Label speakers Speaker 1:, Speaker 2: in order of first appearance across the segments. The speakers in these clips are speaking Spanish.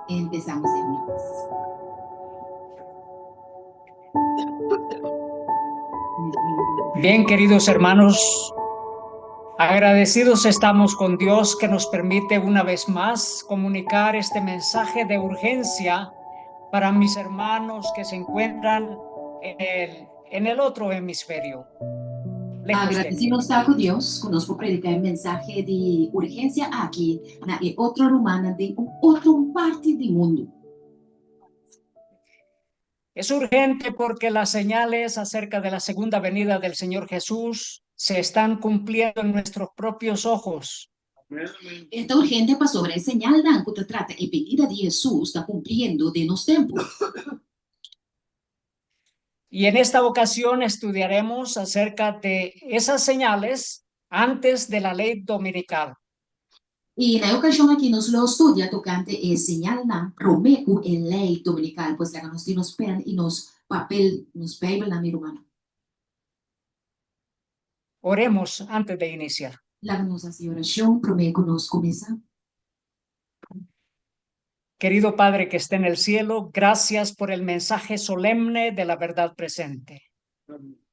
Speaker 1: Empezamos, hermanos.
Speaker 2: Bien, queridos hermanos, agradecidos estamos con Dios que nos permite una vez más comunicar este mensaje de urgencia para mis hermanos que se encuentran en el otro hemisferio, lejos de aquí.
Speaker 1: Agradecemos a Deus conosco predicar um mensagem de urgência aqui na outra romana de outra parte do mundo.
Speaker 2: Es urgente porque las señales acerca de la segunda venida del Señor Jesús se están cumpliendo en nuestros propios ojos.
Speaker 1: Esta urgente para sobre a señal da que trata e pedida de Jesus está cumpriendo de nos tempos.
Speaker 2: Y en esta ocasión estudiaremos acerca de esas señales antes de la ley dominical.
Speaker 1: E na ocasião aqui nos lo estudia tocante e señal na Romeu e lei dominical, pues la que nos nos pen e nos papel, nos Bible na mi romano.
Speaker 2: Oremos antes de iniciar.
Speaker 1: La que nos hace oración, Romeu nos comienza.
Speaker 2: Querido Padre que esté en el cielo, gracias por el mensaje solemne de la verdad presente.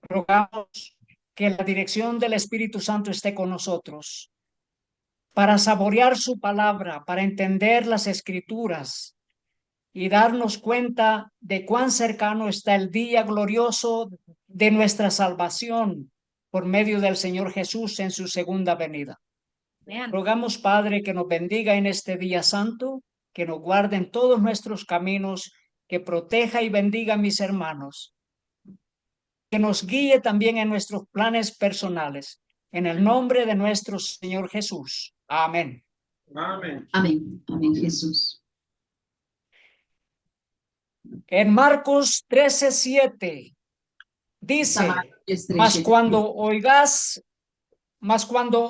Speaker 2: Rogamos que la dirección del Espíritu Santo esté con nosotros para saborear su palabra, para entender las escrituras y darnos cuenta de cuán cercano está el día glorioso de nuestra salvación por medio del Señor Jesús en su segunda venida. Rogamos, Padre, que nos bendiga en este día santo, que nos guarde en todos nuestros caminos, que proteja y bendiga a mis hermanos, que nos guíe también en nuestros planes personales. En el nombre de nuestro Señor Jesús. Amén.
Speaker 3: Amén.
Speaker 1: Amém. Amém, Jesus.
Speaker 2: En Marcos 13:7 dice, mas cuando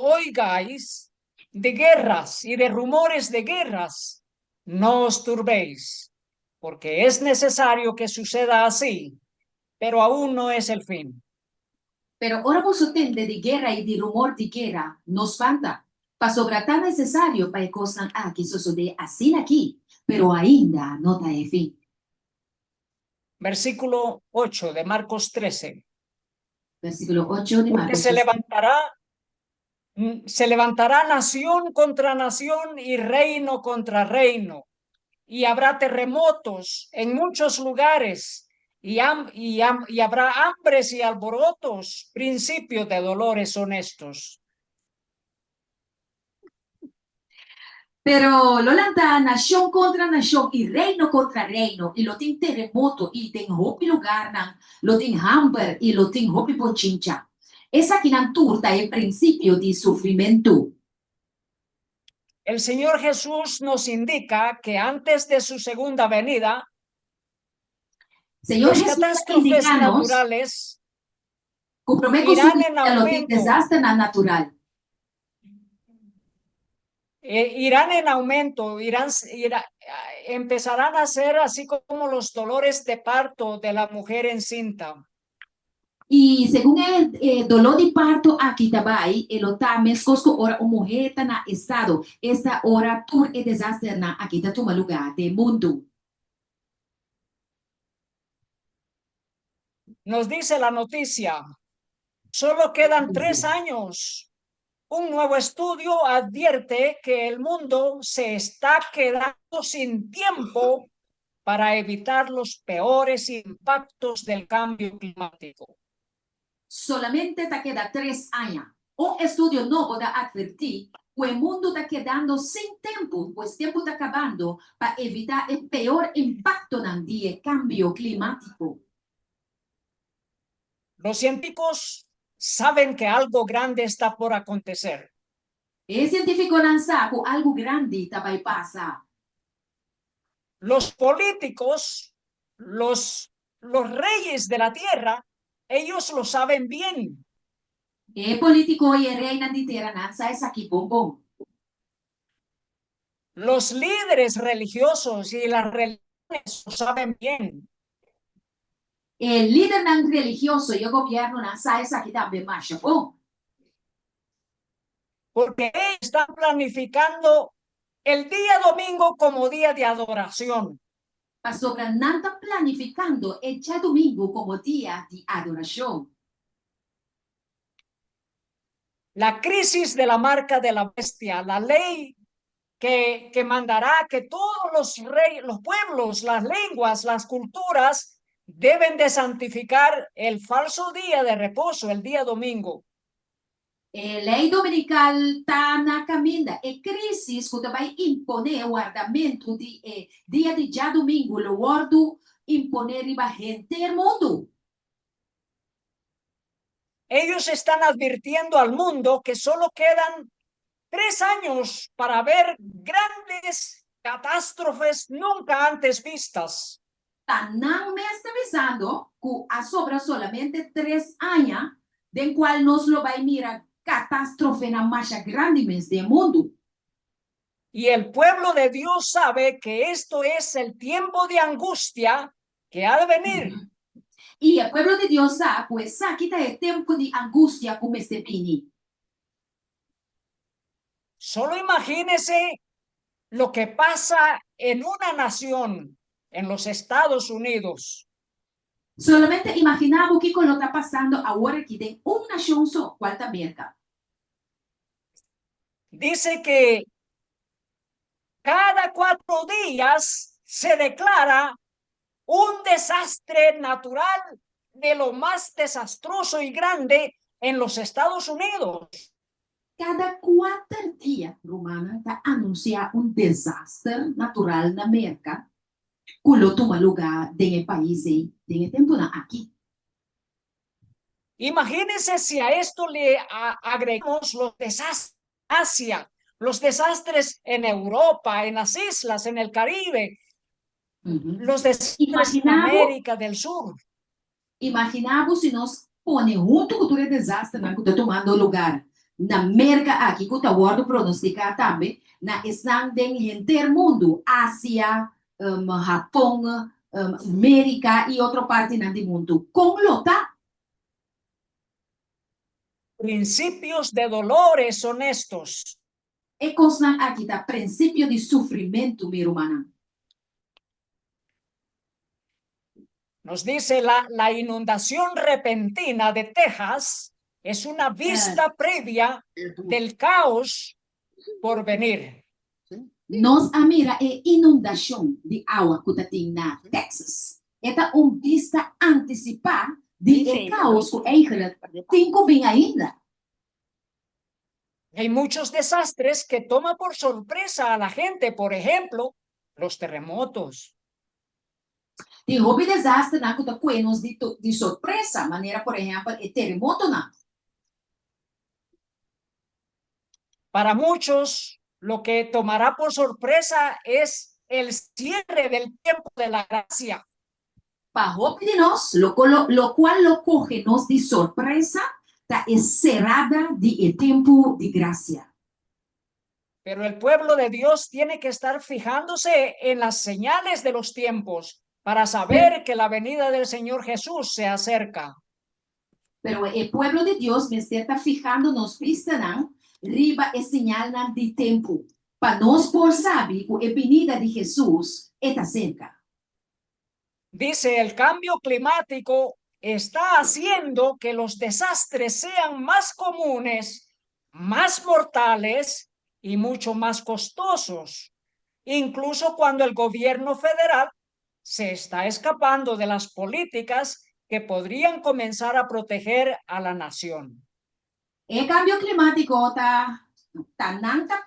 Speaker 2: oigáis de guerras y de rumores de guerras, no os turbéis, porque es necesario que suceda así, pero aún no es el fin.
Speaker 1: Pero ora vos tende de guerra e de rumor de guerra nos falta. Pa sobra tan necesario para cosas que sucede así aquí, pero ainda no está el fin.
Speaker 2: Versículo 8 de Marcos 13.
Speaker 1: Versículo 8 de
Speaker 2: Porque
Speaker 1: Marcos.
Speaker 2: se levantará nación contra nación y reino contra reino, y habrá terremotos en muchos lugares, y habrá hambres y alborotos, principios de dolores honestos.
Speaker 1: Pero lo lanta nación contra nación y reino contra reino, y lo tiene terremoto y ten hopi lugar nan, lo tiene hambre y lo tiene hopi pochincha. Esa que nan turta el principio de sufrimiento.
Speaker 2: El Señor Jesús nos indica que antes de su segunda venida,
Speaker 1: Señor
Speaker 2: las
Speaker 1: Jesús
Speaker 2: catástrofes naturales irán en aumento.
Speaker 1: Desastre natural.
Speaker 2: Irán en aumento, empezarán a ser así como los dolores de parto de la mujer encinta.
Speaker 1: Y según el dolor de parto aquí también, el otames cosco ora o mujer na estado, esta hora tur e desastre na aquí ta toma lugar de mundo.
Speaker 2: Nos dice la noticia, solo quedan 3 años. Un nuevo estudio advierte que el mundo se está quedando sin tiempo para evitar los peores impactos del cambio climático.
Speaker 1: Solamente te queda 3 años. Un estudio nuevo da advertir que el mundo está quedando sin tiempo, pues tiempo está acabando para evitar el peor impacto del cambio climático.
Speaker 2: Los científicos saben que algo grande está por acontecer.
Speaker 1: El científico lanza que algo grande está para pasar.
Speaker 2: Los políticos, los reyes de la tierra, ellos lo saben bien.
Speaker 1: El político y el rey de tierra lanza es aquí bombón.
Speaker 2: Los líderes religiosos y las religiones lo saben bien.
Speaker 1: El líder ng religioso y el gobierno ng sa kitambe masya po.
Speaker 2: Porque ellos están planificando el día domingo como día de adoración.
Speaker 1: Pasobra nanta planificando el día domingo como día de adoración.
Speaker 2: La crisis de la marca de la bestia, la ley que mandará que todos los pueblos, las lenguas, las culturas deben de santificar el falso día de reposo, el día domingo.
Speaker 1: Lei dominical tá na caminda. E crisis que vai imponer o guardamento de dia de já domingo, o ordo imponer riba gente el mundo.
Speaker 2: Ellos están advirtiendo al mundo que solo quedan 3 años para ver grandes catástrofes nunca antes vistas.
Speaker 1: Tá não me está avisando que a sobra solamente 3 años, del cual nos lo vai mirar catástrofe na marcha grande mes del mundo.
Speaker 2: Y el pueblo de Dios sabe que esto es el tiempo de angustia que ha de venir.
Speaker 1: Y el pueblo de Dios sabe, pues aquí está el tiempo de angustia como este vini.
Speaker 2: Solo imagínese lo que pasa en una nación, en los Estados Unidos.
Speaker 1: Solamente imaginamos que lo está pasando ahora aquí de una nación só, cual también.
Speaker 2: Dice que cada 4 días se declara un desastre natural de lo más desastroso y grande en los Estados Unidos.
Speaker 1: Cada 4 días, Romana, está anuncia un desastre natural en América, que lo toma lugar en el país, en el tiempo aquí.
Speaker 2: Imagínense si a esto le agregamos los desastres en Asia, los desastres en Europa, en las islas, en el Caribe, los desastres en América del Sur.
Speaker 1: Imaginamos si nos pone junto con el desastre que está tomando lugar na América aquí, que está guardando pronosticar también, na están en el mundo, Asia, Japón, América y otra parte del mundo. Con lo ta
Speaker 2: Principios de dolores son estos.
Speaker 1: e constan aquí está principio de sufrimiento, mi hermana.
Speaker 2: Nos dice la inundación repentina de Texas es una vista previa del caos por venir.
Speaker 1: Nos mira inundación de agua que está en Texas. Esta vista anticipada de caos que eigenlijk tengo bien ainda.
Speaker 2: Hay muchos desastres que toman por sorpresa a la gente, por ejemplo, los terremotos.
Speaker 1: E houve desastre na que está nos de surpresa, maneira, por exemplo, o terremoto na.
Speaker 2: Para muchos, lo que tomará por sorpresa es el cierre del tiempo de la gracia.
Speaker 1: Para houve de nós, lo cual lo coge nos de surpresa, está cerrada de tempo de gracia.
Speaker 2: Pero el pueblo de Dios tiene que estar fijándose en las señales de los tiempos para saber que la venida del Señor Jesús se acerca.
Speaker 1: Pero el pueblo de Dios me está fijando nos pistas, riba es señal de tempo, para nos por saber que la venida de Jesús está cerca.
Speaker 2: Dice, el cambio climático está haciendo que los desastres sean más comunes, más mortales y mucho más costosos, incluso cuando el gobierno federal se está escapando de las políticas que podrían comenzar a proteger a la nación.
Speaker 1: El cambio climático está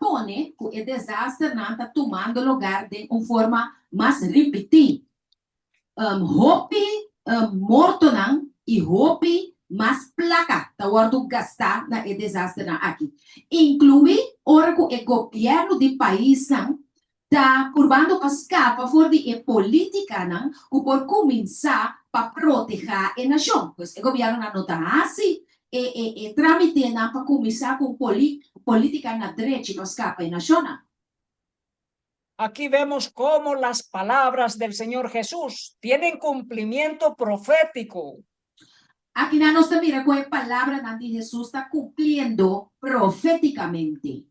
Speaker 1: pone que el desastre está tomando lugar de una forma más repetida. Hopi morto y hopi más placa está guardando gastar na el desastre aquí. Incluye ahora que el gobierno del país está curvando para escapar por de política que por comenzar para proteger a nación. Pues el gobierno no está así. Trámite para começar com política na direita para escapar a nação.
Speaker 2: Aquí vemos cómo las palabras del Señor Jesús tienen cumplimiento profético.
Speaker 1: Aqui na nossa mira com a palavra de Jesus está cumprindo profeticamente.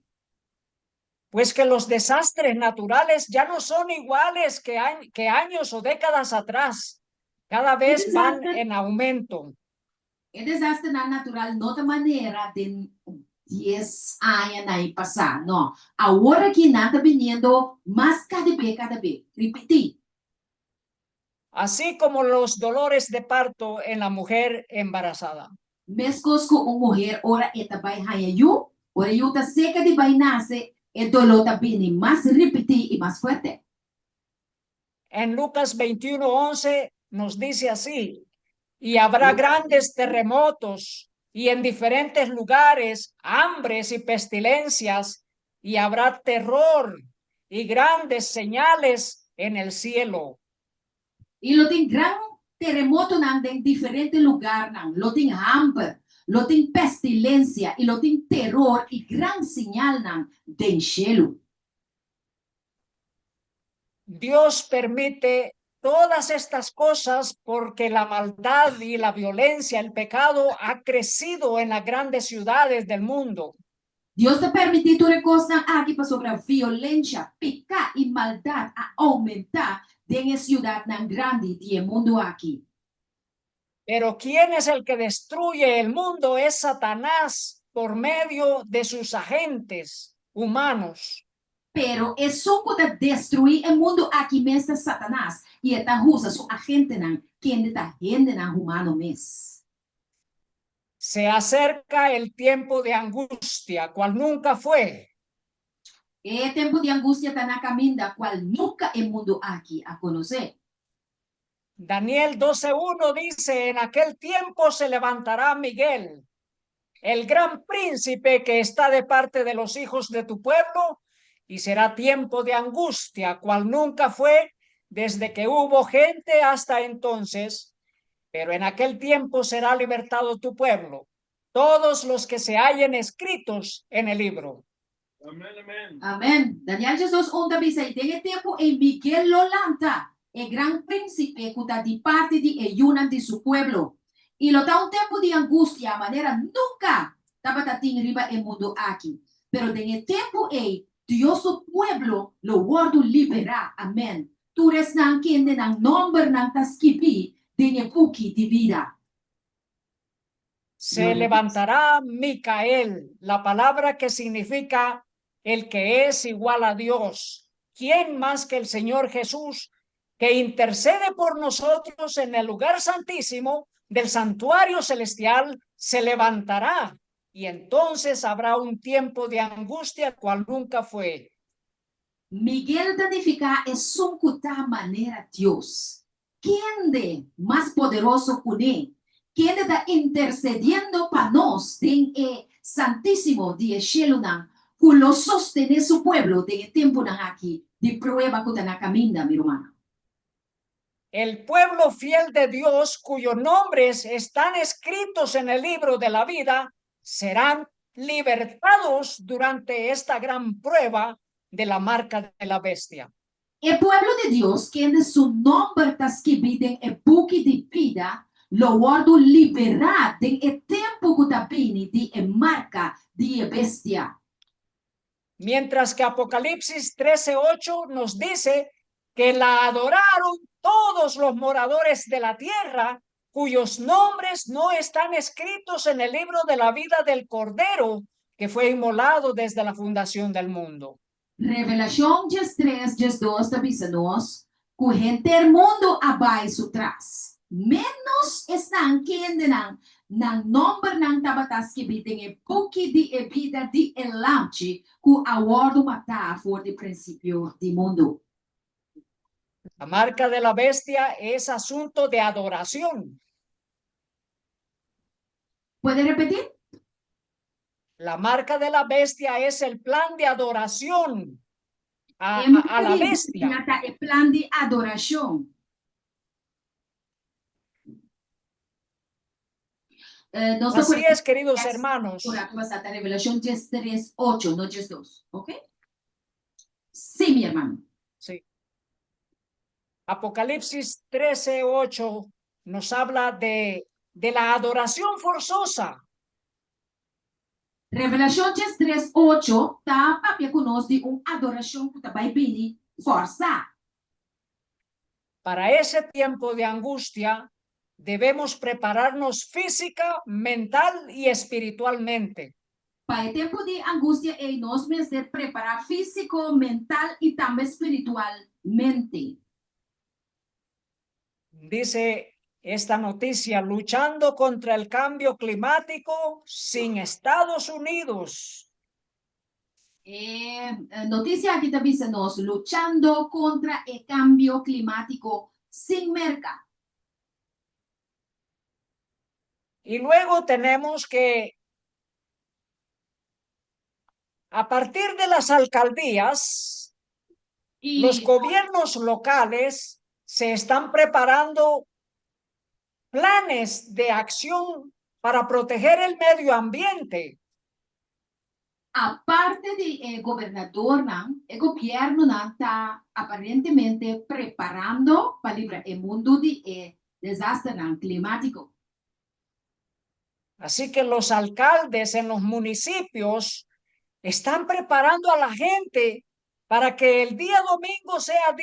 Speaker 2: Pues que los desastres naturales ya no son iguales que años o décadas atrás. Cada vez van en aumento.
Speaker 1: O desastre natural não da maneira de 10 anos aí passar, não. Agora que nada vindo, mas cada vez, repetir.
Speaker 2: Así como los dolores de parto en la mujer embarazada.
Speaker 1: Mescos com uma mulher, ora eta vai raio, ora eu tá seca de vai nascer, e dolor tá vindo mais repetir e mais forte.
Speaker 2: En Lucas 21:11 nos dice así: y habrá grandes terremotos y en diferentes lugares hambres y pestilencias, y habrá terror y grandes señales en el cielo.
Speaker 1: E lo tem gran terremoto em diferentes lugares, lo tem hambre, lo tem pestilência, e lo tem terror e gran señal del cielo.
Speaker 2: Dios permite todas estas cosas porque la maldad y la violencia, el pecado ha crecido en las grandes ciudades del mundo.
Speaker 1: Deus te permitido recostar aqui para sobre a violência, pecado e maldade a aumentar em a cidade tão grande do mundo aqui.
Speaker 2: Pero ¿quién es el que destruye el mundo? Es Satanás por medio de sus agentes humanos.
Speaker 1: Pero é só para destruir o mundo aqui mesmo Satanás e está usa seu agente não, quem está gente não humano mesmo.
Speaker 2: Se acerca el tiempo de angustia, cual nunca fue.
Speaker 1: É tempo de angústia está na caminho, qual nunca o mundo aqui a conhecer.
Speaker 2: Daniel 12:1 dice: en aquel tiempo se levantará Miguel, el gran príncipe que está de parte de los hijos de tu pueblo, y será tiempo de angustia, cual nunca fue desde que hubo gente hasta entonces. Pero en aquel tiempo será libertado tu pueblo, todos los que se hallen escritos en el libro.
Speaker 3: Amén, amén.
Speaker 1: Amém. Daniel Jesus onda bisa tem tempo em Miguel Lolanta, o gran príncipe que está de parte de Eyunan de su pueblo. E lo está tempo de angústia, a maneira nunca estava tating riba el mundo aqui. Pero tem tempo Dios su pueblo lo guardo liberar. Amém. Tu res nang kende nang nombre nang taskipi de puki de vida.
Speaker 2: Se levantará Micael, la palabra que significa el que es igual a Dios. ¿Quién más que el Señor Jesús, que intercede por nosotros en el lugar santísimo del santuario celestial, se levantará? Y entonces habrá un tiempo de angustia cual nunca fue.
Speaker 1: Miguel tanifica es sunkuta manera Dios. ¿Quién de más poderoso que él? ¿Quién está intercediendo para nos en el santísimo de Shelunan? Que lo sostiene su pueblo de tiempo aquí, de prueba que está caminda, mi hermana.
Speaker 2: El pueblo fiel de Dios, cuyos nombres están escritos en el libro de la vida, serán libertados durante esta gran prueba de la marca de la bestia.
Speaker 1: El pueblo de Dios, quien su nombre está escrito en el buque de vida, lo guardo liberar en el tiempo que está vini de marca de bestia.
Speaker 2: Mientras que Apocalipsis 13:8 nos dice que la adoraron todos los moradores de la tierra, cuyos nombres no están escritos en el libro de la vida del Cordero, que fue inmolado desde la fundación del mundo.
Speaker 1: Revelación 3, 2, avísanos que gente del mundo abaixo tras. Menos están quienes nang nombre nang tabatas que biten e pouque de vida de elante que aguardo matar for de principio de mundo.
Speaker 2: La marca de la bestia es asunto de adoración.
Speaker 1: ¿Puede repetir?
Speaker 2: La marca de la bestia es el plan de adoración a la bestia.
Speaker 1: El plan de adoración.
Speaker 2: Así es, queridos hermanos.
Speaker 1: Revelación 3, 8, no 2, ¿ok? Sí, mi hermano.
Speaker 2: Apocalipsis 13:8 nos habla de la adoración forzosa.
Speaker 1: Revelations 3:8 tá papia conosco de adoração que tá vai bem força.
Speaker 2: Para ese tiempo de angustia, debemos prepararnos física, mental y espiritualmente.
Speaker 1: Para o tempo de angústia é nós mesmos preparar físico, mental e também espiritualmente.
Speaker 2: Dice esta noticia, luchando contra el cambio climático sin Estados Unidos.
Speaker 1: Notícia aqui também diz nós lutando contra o cambio climático sem merca.
Speaker 2: Y luego tenemos que, a partir de las alcaldías, los gobiernos locales se están preparando planes de acción para proteger el medio ambiente.
Speaker 1: Aparte de governador, o governo está aparentemente preparando para livrar o mundo de desastre climático.
Speaker 2: Así que los alcaldes en los municipios están preparando a la gente para que el día domingo sea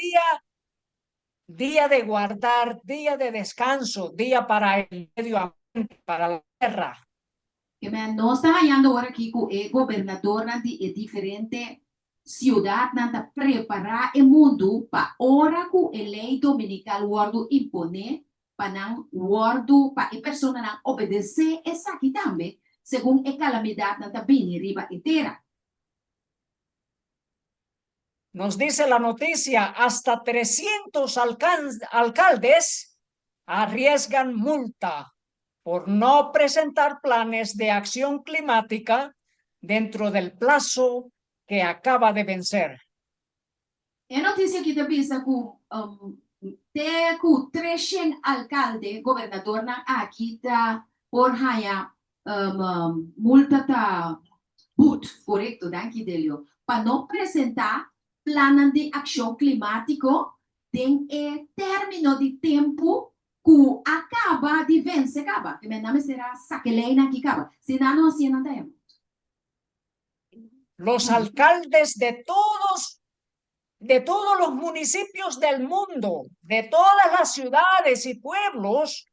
Speaker 2: día de guardar, día de descanso, día para el medio ambiente, para la tierra.
Speaker 1: Que nós estamos ganhando agora aqui com o governador de diferente cidade para preparar o mundo para hora que a lei dominical guardo impone para não guardo para a pessoa não obedecer essa aqui também segundo a calamidade não bem riba inteira.
Speaker 2: Nos dice la noticia, hasta 300 alcaldes arriesgan multa por no presentar planes de acción climática dentro del plazo que acaba de vencer.
Speaker 1: É notícia que também está com até com 300 alcalde, governador aqui tá por haya multa tá but, correto, daqui dele, para não apresentar plano de ação climático tem término de tempo que acaba de vencer, acaba, que meu nome será saqueleina que acaba, senão não assim nada.
Speaker 2: Los alcaldes de todos los municipios del mundo, de todas las ciudades y pueblos,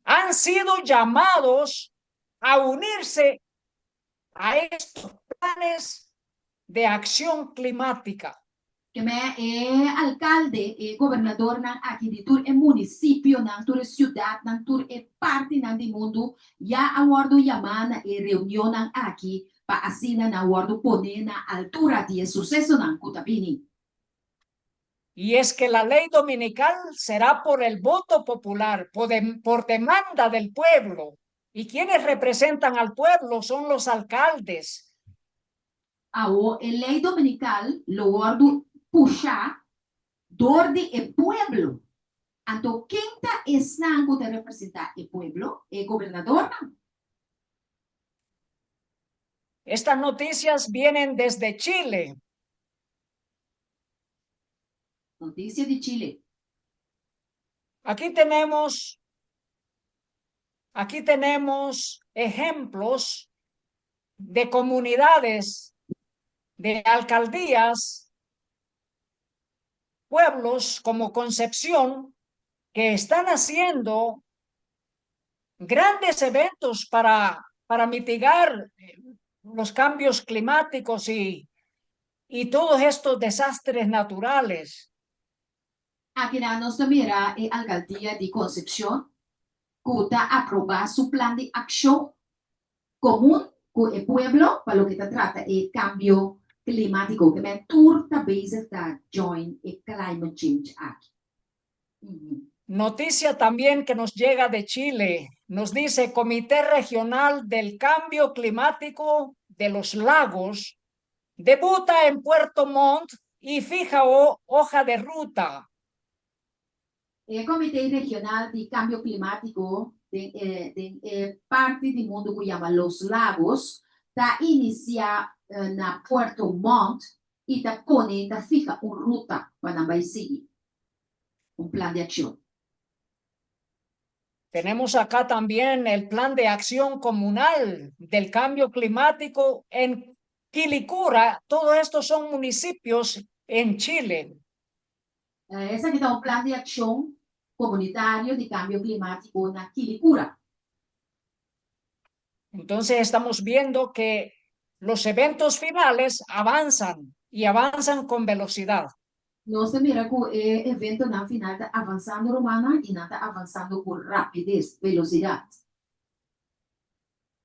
Speaker 2: han sido llamados a unirse a estos planes de acción climática.
Speaker 1: Que me alcalde, governador aqui de tur município, tur ciudad, tur parte do mundo, já aguardo chamada e reunião aqui para assim na aguardo poner na altura de sucesso na Cutabini.
Speaker 2: Y es que la ley dominical será por el voto popular, por demanda del pueblo. Y quienes representan al pueblo son los alcaldes.
Speaker 1: A lei dominical lo guardo puxar dor de pueblo. Então, quem está que representar o pueblo? O governador?
Speaker 2: Estas noticias vienen desde Chile.
Speaker 1: Notícia de Chile.
Speaker 2: Aquí tenemos ejemplos de comunidades, de alcaldías, pueblos como Concepción, que están haciendo grandes eventos para mitigar los cambios climáticos y todos estos desastres naturales.
Speaker 1: Aqui na nossa mira é a alcaldía de Concepción, que está aprovar su plan de acción común con el pueblo para lo que se trata el cambio climático, que me turta base da join el climate change aquí.
Speaker 2: Noticia también que nos llega de Chile. Nos dice Comité Regional del Cambio Climático de los Lagos debuta en Puerto Montt y fija hoja de ruta.
Speaker 1: El Comité Regional de Cambio Climático de parte del mundo que llama Los Lagos está inicia na Puerto Montt y está pone, está fija una ruta para seguir. un plan de acción.
Speaker 2: Tenemos acá también el plan de acción comunal del cambio climático en Quilicura. Todos estos son municipios en Chile.
Speaker 1: Esse aqui está um plano de ação comunitário de cambio climático na Quilicura.
Speaker 2: Entonces estamos viendo que los eventos finales avanzan y avanzan con velocidad.
Speaker 1: Nós mira que o evento na final está avançando romana e não está avançando com rapidez, velocidade.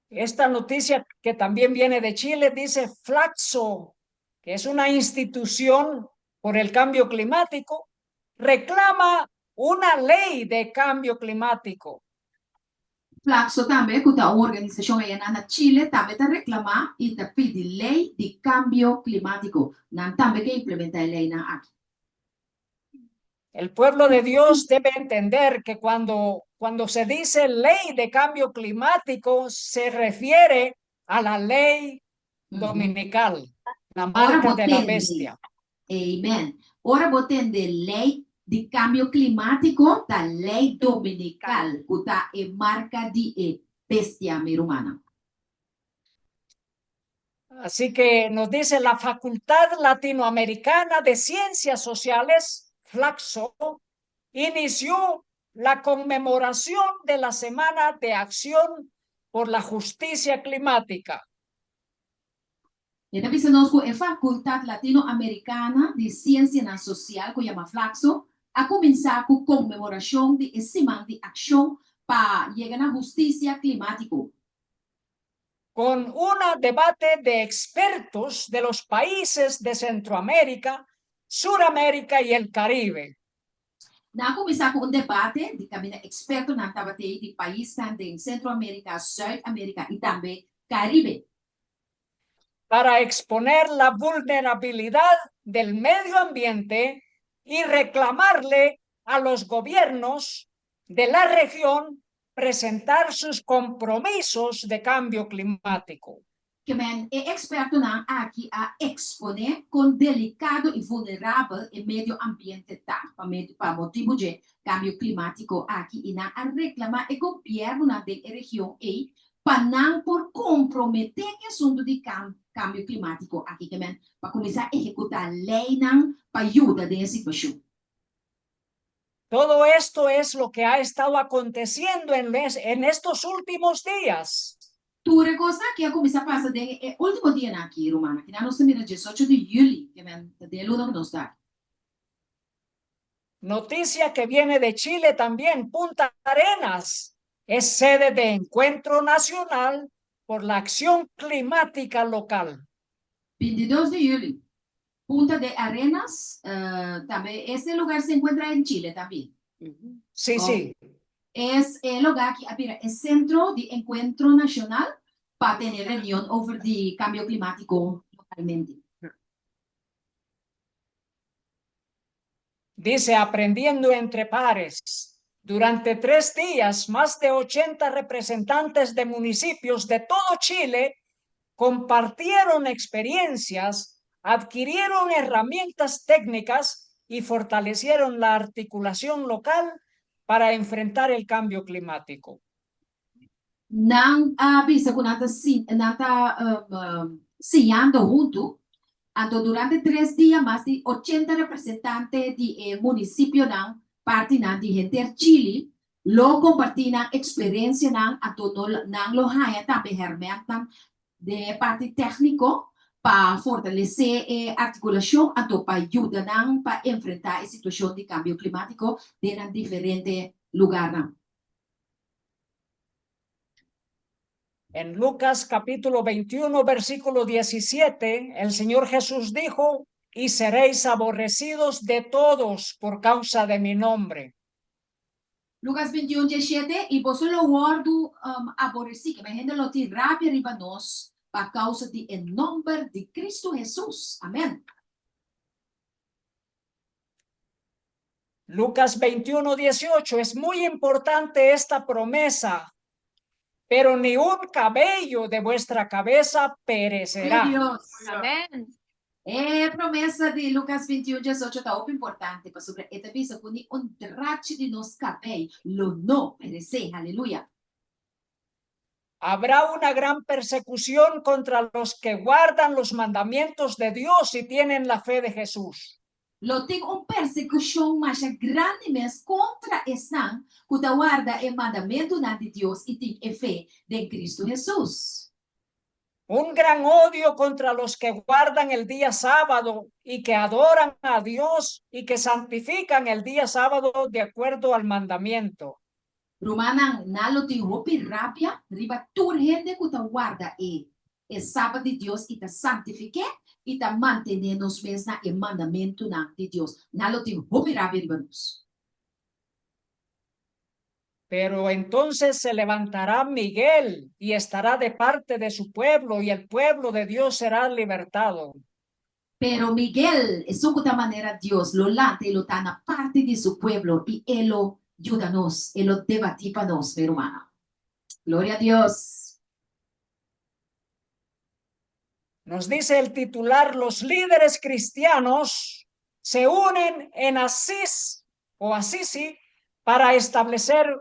Speaker 2: Esta noticia que también viene de Chile dice Flaxo, que es una institución por el cambio climático, reclama una ley de cambio climático.
Speaker 1: Flaxo também, que está uma organização aí na Chile, também está reclamando e está pedindo lei de cambio climático. Não também que implementar a lei na aqui.
Speaker 2: El pueblo de Dios debe entender que cuando se dice ley de cambio climático, se refiere a la ley dominical, la marca de la bestia.
Speaker 1: Amen. Ora botem de lei de cambio climático da lei dominical, que está em marca de bestia humana.
Speaker 2: Así que nos dice la Facultad Latinoamericana de Ciencias Sociales, Flaxo, inició la conmemoración de la Semana de Acción por la Justicia Climática.
Speaker 1: E também se nós a Faculdade Latino-Americana de Ciência Social, que chama Flaxo, a começar com comemoração de semana de ação para chegar na justiça climática.
Speaker 2: Con un debate de expertos de los países de Centroamérica, Suramérica y el Caribe.
Speaker 1: Na começar com debate de caminho experto na debate de países de Centroamérica, Sudamérica e também Caribe.
Speaker 2: Para exponer la vulnerabilidad del medio ambiente y reclamarle a los gobiernos de la región presentar sus compromisos de cambio climático.
Speaker 1: Que men é experto na aqui a exponer com delicado e vulnerável o meio ambiente tá para motivo de cambio climático aqui e na a reclamar o governo na de região e para não por comprometer o assunto de cambio climático aqui que men para começar a executar lei não para ajudar nessa situação.
Speaker 2: Todo esto es lo que ha estado aconteciendo en estos últimos días.
Speaker 1: Tudo coisa que a começar a passar de último dia aqui, Romana, que nós estamos no 18 de julho, que men de lunes que nós está.
Speaker 2: Noticia que viene de Chile también, Punta Arenas es sede de encuentro nacional por la acción climática local.
Speaker 1: 22 de julho, Punta de Arenas, también ese lugar se encuentra en Chile también.
Speaker 2: Sí, sí.
Speaker 1: Es el lugar que mira, es centro de encuentro nacional para tener reunión sobre el cambio climático localmente.
Speaker 2: Dice, aprendiendo entre pares. Durante 3 días, más de 80 representantes de municipios de todo Chile compartieron experiencias, adquirieron herramientas técnicas y fortalecieron la articulación local para enfrentar el cambio climático.
Speaker 1: Não avisa que nada siguiendo junto. Durante 3 días, más de 80 representantes de municipio parte de gente Chile, lo compartirán experiencia lo haya también herramientas de parte técnico para fortalecer articulación, para ayudar para enfrentar la situación de cambio climático en diferentes lugares.
Speaker 2: En Lucas capítulo 21, versículo 17, el Señor Jesús dijo, y seréis aborrecidos de todos por causa de mi nombre.
Speaker 1: Lucas 21, 17, y vosotros lo guardo aborrecí, que me gente lo tira arriba nos, por causa de el nombre de Cristo Jesús. Amén.
Speaker 2: Lucas 21, 18, es muy importante esta promesa. Pero ni un cabello de vuestra cabeza perecerá.
Speaker 1: Dios.
Speaker 3: Amén.
Speaker 1: Promessa de Lucas 21:18 tá muito importante para sobre esta visa com um trache de nos cabei, lo no perece, aleluia.
Speaker 2: Habrá una gran persecución contra los que guardan los mandamientos de Dios y tienen la fe de Jesús.
Speaker 1: Lo tem persecução mais grande mesmo contra essa que guarda o mandamento de Deus e tem a fé de Cristo Jesus.
Speaker 2: Un gran odio contra los que guardan el día sábado y que adoran a Dios y que santifican el día sábado de acuerdo al mandamiento.
Speaker 1: Romanang nalo tem hopi rabia, riba turhende que guarda e sábado de Deus e ta santifique e ta mantener nos mesmo o mandamento de Deus. Nalo tem hopi rabia riba nos.
Speaker 2: Pero entonces se levantará Miguel y estará de parte de su pueblo y el pueblo de Dios será libertado.
Speaker 1: Pero Miguel, eso de manera Dios lo late y lo da na parte de su pueblo y él lo ayuda nos, él lo debate para nos, mi hermano. Gloria a Dios.
Speaker 2: Nos dice el titular, los líderes cristianos se unen en Asís o Asisi para establecer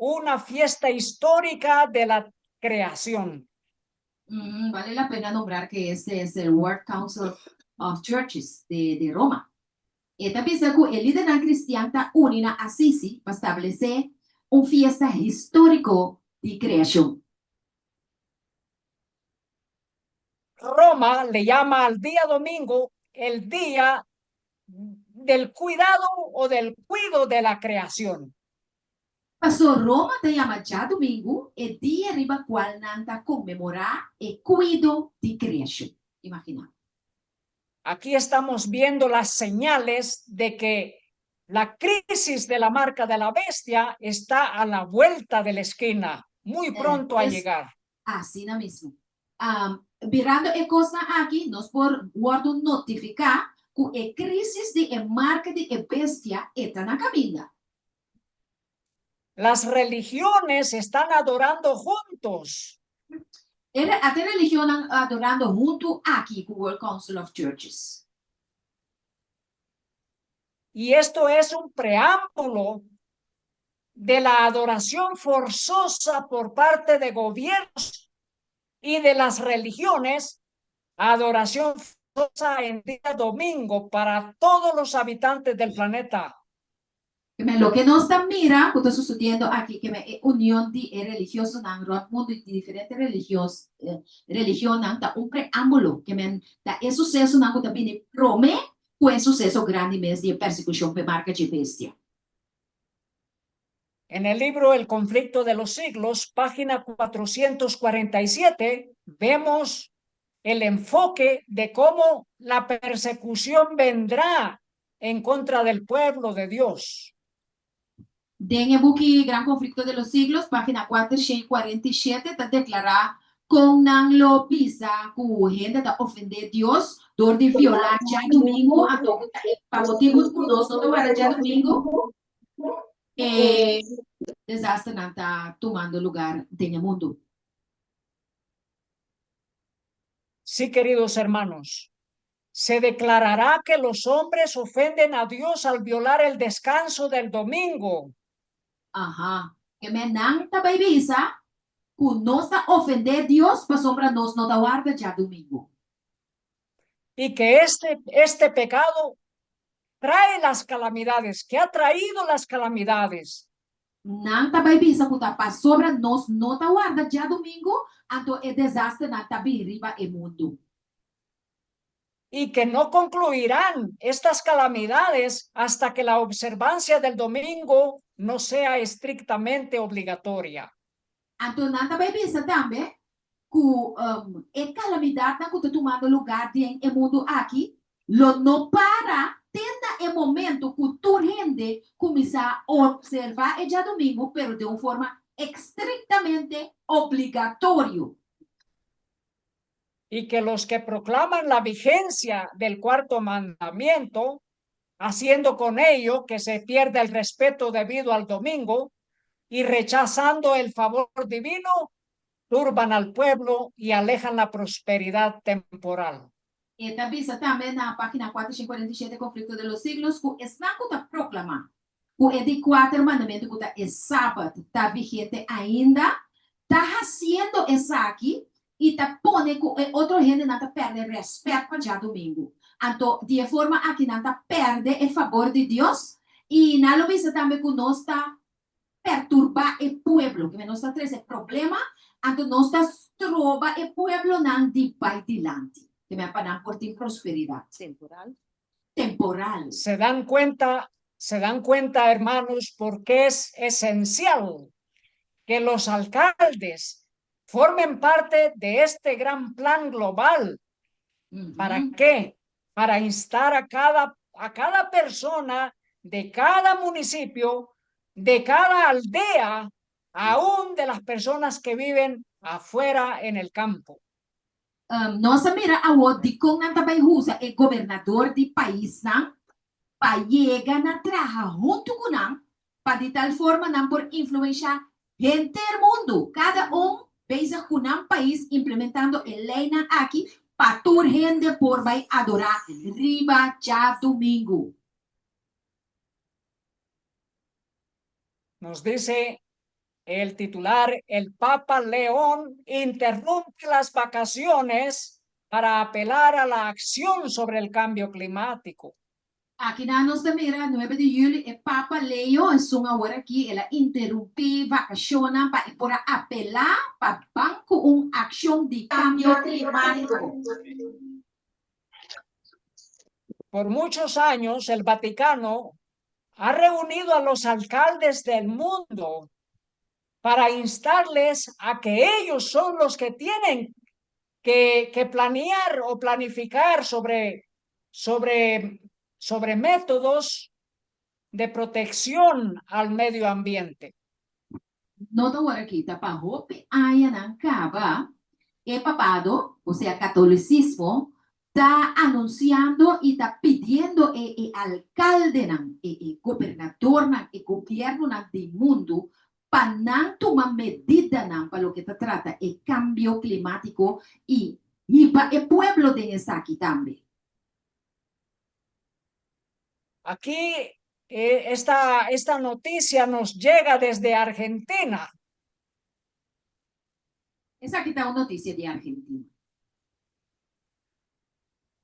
Speaker 2: una fiesta histórica de la creación.
Speaker 1: Vale la pena nombrar que este es el World Council of Churches de Roma. Esta piensa que el líder cristiano está unido a Assisi para establecer una fiesta histórico de creación.
Speaker 2: Roma le llama al día domingo el día del cuidado o del cuido de la creación.
Speaker 1: Pastor Roma te llama ya domingo, el día arriba cual nanta conmemorar el cuido de creación. Imagina.
Speaker 2: Aquí estamos viendo las señales de que la crisis de la marca de la bestia está a la vuelta de la esquina, muy pronto a llegar.
Speaker 1: Así mismo. Virando a cosa aquí, nos por guardo notificar que la crisis de la marca de la bestia está en camino.
Speaker 2: Las religiones están adorando juntos.
Speaker 1: A religión adorando junto aquí con World Council of Churches.
Speaker 2: Y esto es un preámbulo de la adoración forzosa por parte de gobiernos y de las religiones, adoración forzosa en día domingo para todos los habitantes del planeta.
Speaker 1: Lo que nos está mira, que está sucediendo aquí, que es unión de religiosos en el mundo de diferentes religiones, da un preámbulo, que da es suceso que también promete, pues suceso grande mes de persecución que marca de bestia.
Speaker 2: En el libro El conflicto de los siglos, página 447, vemos el enfoque de cómo la persecución vendrá en contra del pueblo de Dios.
Speaker 1: En el buque Gran Conflicto de los Siglos, página 447, está declarada con lo pisa, que gente está ofender a Dios, door de violar ya domingo, para motivos que no van ya domingo, desastre está tomando lugar en el mundo.
Speaker 2: Sí, queridos hermanos, se declarará que los hombres ofenden a Dios al violar el descanso del domingo.
Speaker 1: Ajá, que me nanta babysa, que no está ofender a Dios, para sombra nos no da guarda ya domingo.
Speaker 2: Y que este pecado trae las calamidades, que ha traído las calamidades.
Speaker 1: Nanta babysa, que para sobra nos no da guarda ya domingo, anto el desastre nanta arriba el mundo.
Speaker 2: Y que no concluirán estas calamidades hasta que la observancia del domingo no sea estrictamente obligatoria.
Speaker 1: Anto nanta babysa también, que calamidad que está tomando lugar en el mundo aquí, lo no para tenda el momento que tu gente comienza a observar el día domingo, pero de una forma estrictamente obligatorio.
Speaker 2: Y que los que proclaman la vigencia del cuarto mandamiento, haciendo con ello que se pierda el respeto debido al domingo y rechazando el favor divino, turban al pueblo y alejan la prosperidad temporal.
Speaker 1: Visa também na página 447, Conflito de los Siglos, que está proclamando. O de 4 mandamentos que é sábado, está vigente ainda, está haciendo isso aqui e está pone que outro gente não perde respeito para já domingo. Então, de forma aqui não perde em favor de Deus e não lo visa também que nós está perturbar o pueblo, que nós está trazendo problema, então nós está trova o pueblo não de vai dilante, que me para por ter prosperidade temporal. Temporal.
Speaker 2: Se dan cuenta, hermanos, porque es esencial que los alcaldes formen parte de este gran plan global. ¿Para qué? Para instar a cada persona de cada municipio, de cada aldea, aún de las personas que viven afuera en el campo.
Speaker 1: Nossa mira a de com não também usa é governador de país não para llegar na traja junto com não para de tal forma não por influenciar gente do mundo cada veja com um país implementando a lei aqui para toda gente por vai adorar riba já domingo.
Speaker 2: Nos dice el titular, el Papa León interrumpe las vacaciones para apelar a la acción sobre el cambio climático.
Speaker 1: Aqui na nossa mira, 9 de julho, o Papa Leo, agora aqui, ela interrompe vacações para apelar para banco ação de cambio climático.
Speaker 2: Por muchos años, el Vaticano ha reunido a los alcaldes del mundo para instarles a que ellos son los que tienen que planear o planificar sobre métodos de protección al medio ambiente.
Speaker 1: Nota agora aqui, tá para roupa, não acaba, papado, ou seja, catolicismo, está anunciando y está pidiendo el alcalde, el gobernador, el gobierno del mundo para tomar medidas para lo que se trata el cambio climático y para el pueblo de aquí también.
Speaker 2: Aquí esta noticia nos llega desde Argentina.
Speaker 1: Esa aquí está una noticia de Argentina.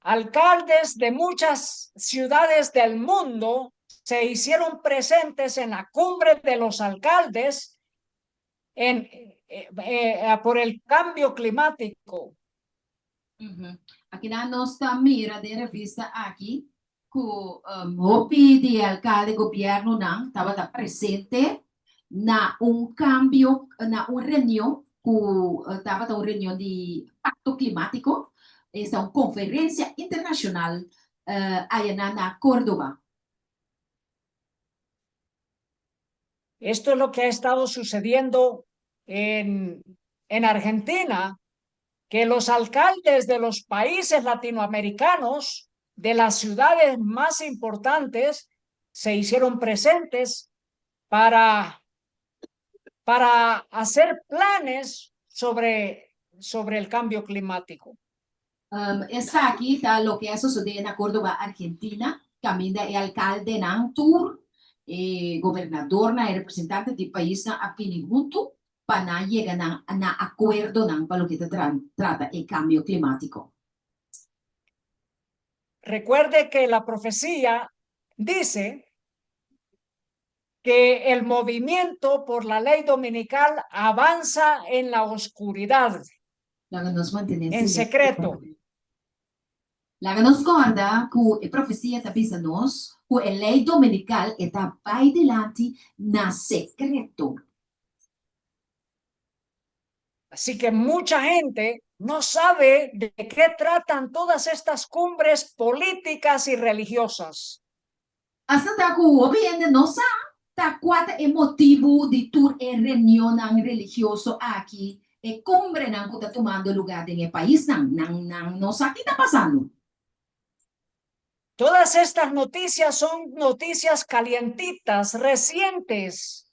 Speaker 2: Alcaldes de muchas ciudades del mundo se hicieron presentes en la cumbre de los alcaldes por el cambio climático.
Speaker 1: Aquí nos mira de revista aquí que hopi de alcalde gobierno estaba presente na cambio, na reunión que estaba una reunión de pacto climático. Es una conferencia internacional allá en Córdoba.
Speaker 2: Esto es lo que ha estado sucediendo en Argentina, que los alcaldes de los países latinoamericanos, de las ciudades más importantes, se hicieron presentes para hacer planes sobre el cambio climático.
Speaker 1: Esa aquí está lo que ha sucedido en Córdoba, Argentina. Camina el alcalde Nantur, gobernador, el representante del país a junto para llegar a acuerdo para lo que se trata el cambio climático.
Speaker 2: Recuerde que la profecía dice que el movimiento por la ley dominical avanza en la oscuridad, en secreto.
Speaker 1: La que nos conta que la profecía está avisándonos que la ley dominical está para delante en secreto.
Speaker 2: Así que mucha gente no sabe de qué tratan todas estas cumbres políticas y religiosas.
Speaker 1: Hasta que o gobierno no sabe cuál es el motivo de toda reunión religiosa aquí, y cumbre que está tomando lugar en el país, no sabe qué está pasando.
Speaker 2: Todas estas noticias son noticias calientitas, recientes.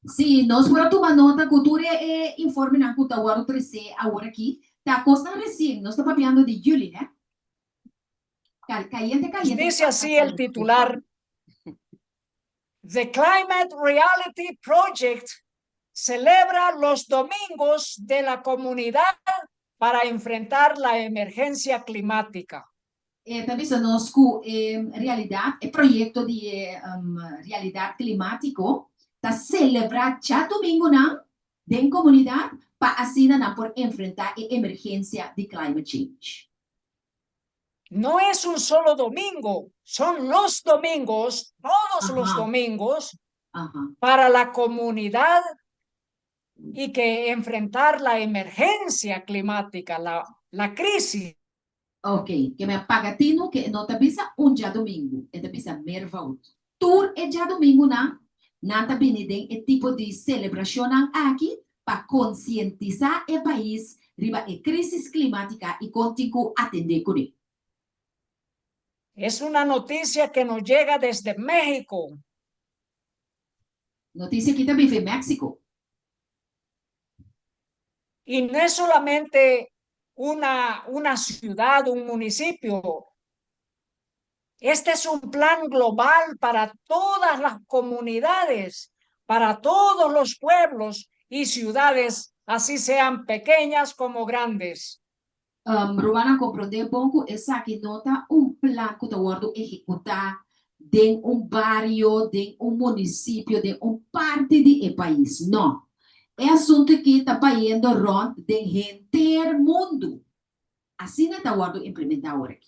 Speaker 1: Sí, nós vamos tomar nota, cultura informe na cultura agora 13 agora aqui, Tá costa recién, no está papiando de Juli, ¿eh? Caliente,
Speaker 2: Pues
Speaker 1: caliente.
Speaker 2: dice así el titular: The Climate Reality Project celebra los domingos de la comunidad para enfrentar la emergencia climática.
Speaker 1: Também conosco realidade, projeto de realidade climático, está celebrar já domingo na den comunidade para assim não por enfrentar a emergência de climate change.
Speaker 2: No es un solo domingo, son los domingos, todos los domingos, para la comunidad y que enfrentar la emergencia climática, la crisis.
Speaker 1: Ok, que me apagatino que não tá bisa dia domingo, é tá bisa mervout. Tour é dia domingo na tá bem den é tipo de celebração aqui para conscientizar o país riba a crise climática e contigo atender com ele.
Speaker 2: Es una noticia que nos llega desde México.
Speaker 1: Noticia que también fue México.
Speaker 2: Y no es solamente una ciudad, un municipio. Este es un plan global para todas las comunidades, para todos los pueblos y ciudades, así sean pequeñas como grandes.
Speaker 1: Romana compreender pouco essa que nota plan que está sendo executado de barrio, de município, de parte do país. Não. É assunto que está indo rond de inteiro mundo. Assim está sendo implementado agora.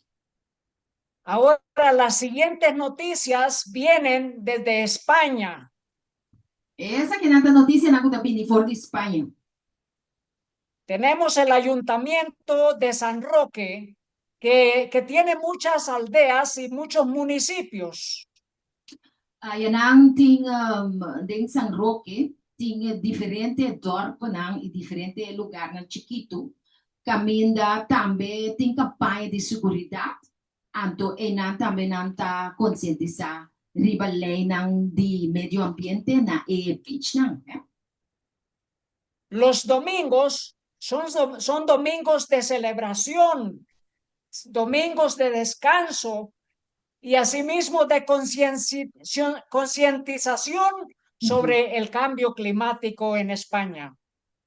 Speaker 2: Ahora las siguientes noticias vienen desde España.
Speaker 1: Essa que nota notícia na que está vindo fora de Espanha.
Speaker 2: Tenemos el ayuntamiento de San Roque, que tiene muchas aldeas y muchos municipios.
Speaker 1: Ayan ting ding San Roque, ting diferente dorp nang e diferente lugar na chiquito. Caminda também tem campanha de segurança. Anto enan também nanta conscientizar riba lei nang di medio ambiente na beach nang.
Speaker 2: Los domingos son domingos de celebración, domingos de descanso y asimismo de concientización sobre el cambio climático en España.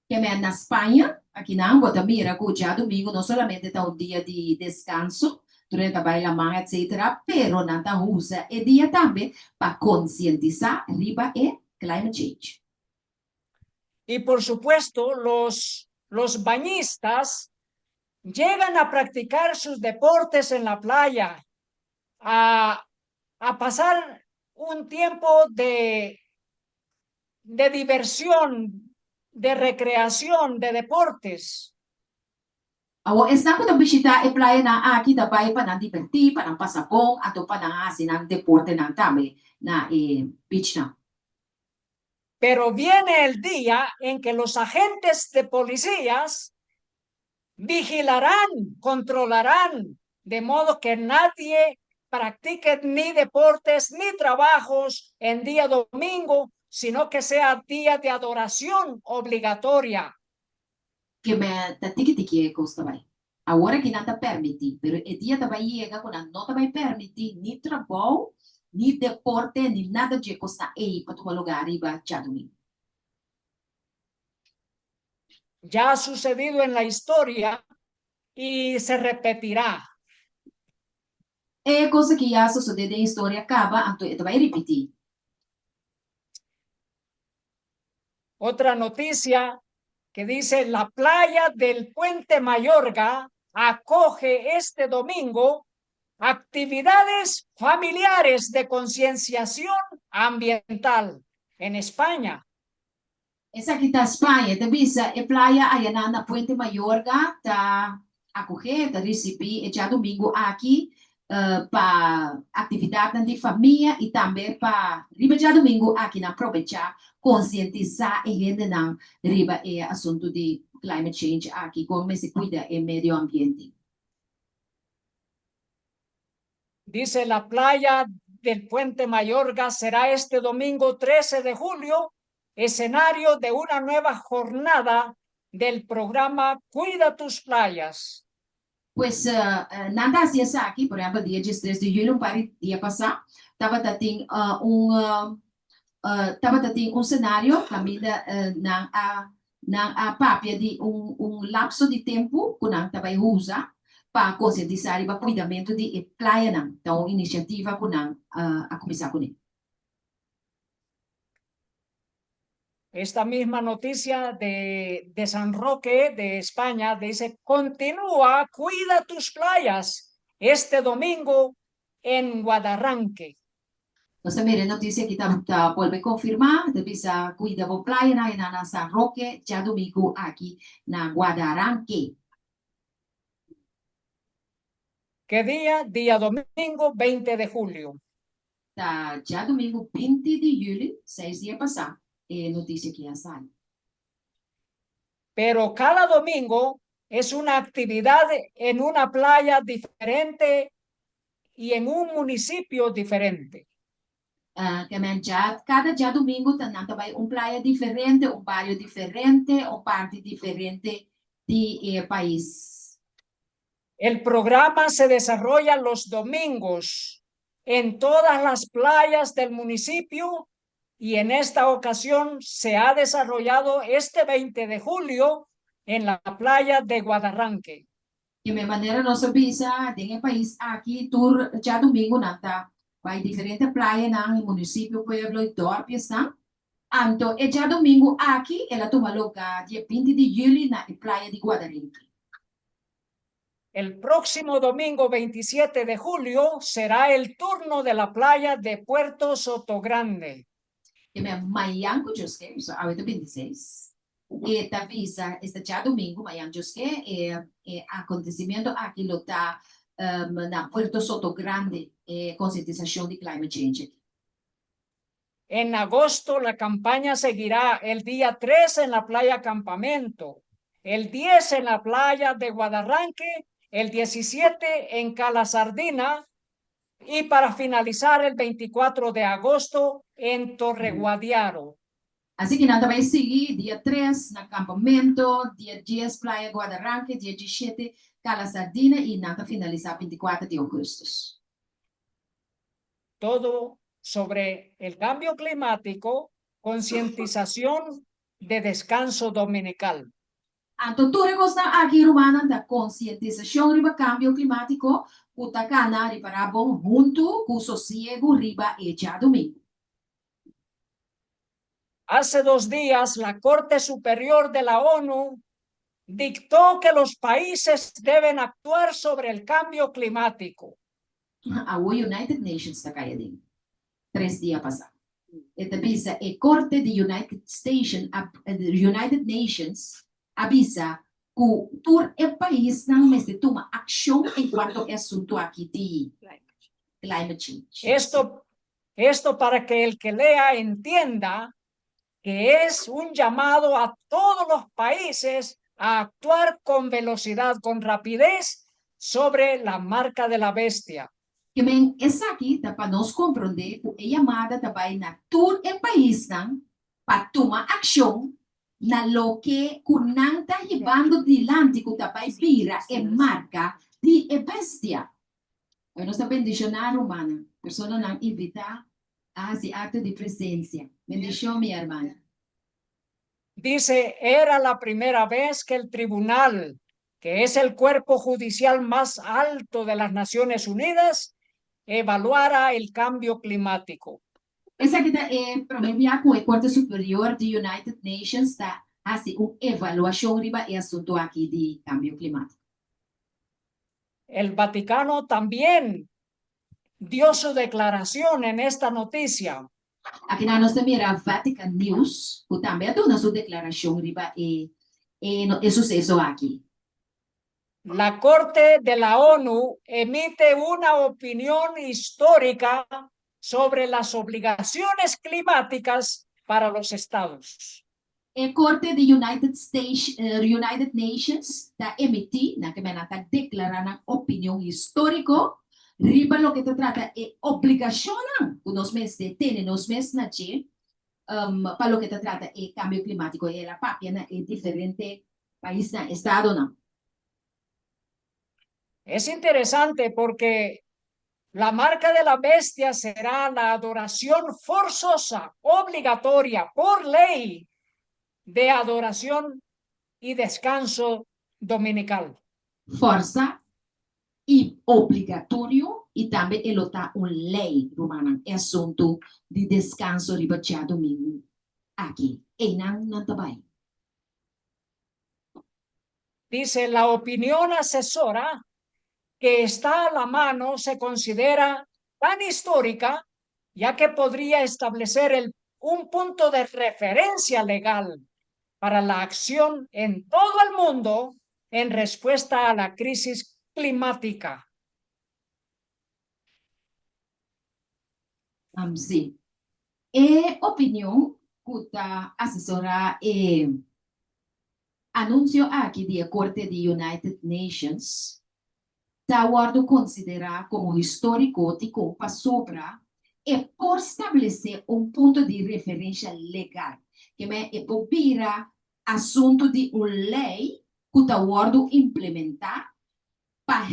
Speaker 1: Que me na Espanha, aqui na Angola, mira, cuja domingo não somente está um dia de descanso, durante a baila manga, etc., pero nanta usa e dia também para conscientizar riba e climate change.
Speaker 2: Y por supuesto, los bañistas llegan a practicar sus deportes en la playa, a pasar un tiempo de diversión, de recreación, de deportes.
Speaker 1: Awo es na ko da bisita e playa na aqui da baia para não divertir, para não passar bom, ato para não assinar deporte na também na beach na.
Speaker 2: Pero viene el día en que los agentes de policías vigilarán, controlarán, de modo que nadie practique ni deportes ni trabajos en día domingo, sino que sea día de adoración obligatoria.
Speaker 1: Que me ta tiki costa vai. Agora que não está permitido, pero o dia da chega quando não está permitir ni trabalho, ni deporte, ni nada de costa aí para tu lugar e vai já domingo.
Speaker 2: Ya ha sucedido en la historia y se repetirá.
Speaker 1: É coisa que já sucedeu na história acaba, então vai repetir.
Speaker 2: Otra noticia que dice: la playa del Puente Mayorga acoge este domingo actividades familiares de concienciación ambiental en España.
Speaker 1: Essa aqui tá Espanha, tá bisa, é praia aí na Puente Mayorga, tá acolher, tá receber, é já domingo aqui, para atividade de família e também para riba já domingo aqui na aproveitar, conscientizar e gente na riba é assunto de climate change aqui, como se cuida o meio ambiente.
Speaker 2: Dice: la playa del Puente Mayorga será este domingo 13 de julio escenario de una nueva jornada del programa Cuida tus playas.
Speaker 1: Pues nada hacía aquí, por ejemplo, dia 13 de julho, dia passado, estava um cenário também na papia de lapso de tempo que nós também usa para conscientizar e para cuidamento de praia não. Então, iniciativa que nós a começar com ele.
Speaker 2: Esta misma noticia de San Roque, de España, dice, continúa, cuida tus playas este domingo en Guadarranque.
Speaker 1: Nós também a notícia que está pode confirmar, depois a cuida da praia na San Roque, já domingo aqui na Guadarranque.
Speaker 2: ¿Qué día? Día domingo 20 de julio.
Speaker 1: Tá, já domingo 20 de julho, 6 dias passados, é notícia que já sai.
Speaker 2: Pero cada domingo es una actividad en una playa diferente y en un municipio diferente.
Speaker 1: Cada dia domingo também praia diferente, bairro diferente, parte diferente de país.
Speaker 2: El programa se desarrolla los domingos en todas las playas del municipio y en esta ocasión se ha desarrollado este 20 de julio en la playa de Guadarranque.
Speaker 1: De minha maneira, nossa visa tem um país aqui, tour já domingo, tá? Vai diferente praia no município, pueblo e dorpe, está? Então, é já domingo aqui, ela toma lugar dia 20 de julho na praia de Guadalupe.
Speaker 2: El próximo domingo 27 de julio será el turno de la playa de Puerto Sotogrande.
Speaker 1: E minha manhã com José, isso é 26. E da visa, este já domingo, manhã José, acontecimento aqui lo tá na Puerto Sotogrande, conscientização de climate change.
Speaker 2: En agosto la campaña seguirá el día 3 en la playa Campamento, el 10 en la playa de Guadarranque, el 17 en Cala Sardina y para finalizar el 24 de agosto en Torreguadiaro.
Speaker 1: Assim que nós vai seguir dia 3 no acampamento, dia 10 Praia Guadarranque, dia 17 Cala Sardina e nós finalizar 24 de agosto.
Speaker 2: Todo sobre el cambio climático, concientización de descanso dominical.
Speaker 1: Então, tudo gosta aqui romana da conscientização riba cambio climático, utacana para bom junto com sossego riba e já domingo.
Speaker 2: Hace 2 días, la Corte Superior de la ONU dictó que los países deben actuar sobre el cambio climático.
Speaker 1: A United Nations está caindo 3 dias passados. Esta visa é Corte de United Nations avisa que todo o país não mais toma ação enquanto é assunto aqui de climate change.
Speaker 2: Esto para que el que lea entienda que es un llamado a todos los países a actuar con velocidad, con rapidez sobre la marca de la bestia.
Speaker 1: Que bem, essa aqui tá para nós compreender que é chamada também na todo o país para tomar ação na lo que não está levando adiante que também vira e marca de bestia. Nós estamos bendicionando humana, pessoa não invita a esse ato de presença. Bendición, mi hermana.
Speaker 2: Dice, era la primera vez que el tribunal, que es el cuerpo judicial más alto de las Naciones Unidas, evaluara el cambio climático.
Speaker 1: Essa aqui é promovida com a Corte Superior de United Nations, está assim uma avaliação riba e assunto aqui de cambio climático.
Speaker 2: El Vaticano también dio su declaración en esta noticia.
Speaker 1: Aqui na nossa mira Vatican News, que também deu sua declaração riba e sucesso aqui.
Speaker 2: La Corte de la ONU emite una opinión histórica sobre las obligaciones climáticas para los estados.
Speaker 1: A Corte de United Nations está emitindo, na que está declarando opinião histórica, riba lo que te trata é obrigação que nós mesmos temos, nós mesmos para lo que te trata é cambio climático, e a papia é diferente País na, estado na.
Speaker 2: Es interesante porque la marca de la bestia será la adoración forzosa, obligatoria, por ley, de adoración y descanso dominical.
Speaker 1: Força e obrigatório e também ele tá uma lei romana, é assunto de descanso ribatia domingo aqui. E não também.
Speaker 2: Dice, la opinión asesora que está a la mano se considera tan histórica, ya que podría establecer un punto de referencia legal para la acción en todo el mundo en respuesta a la crisis climática.
Speaker 1: Sim. E opinião que tá assessora anúncio aqui de Corte de United Nations está guardo considerar como histórico de Copa sobra e por estabelecer um ponto de referência legal, que é por virar assunto de uma lei que está guardo implementar para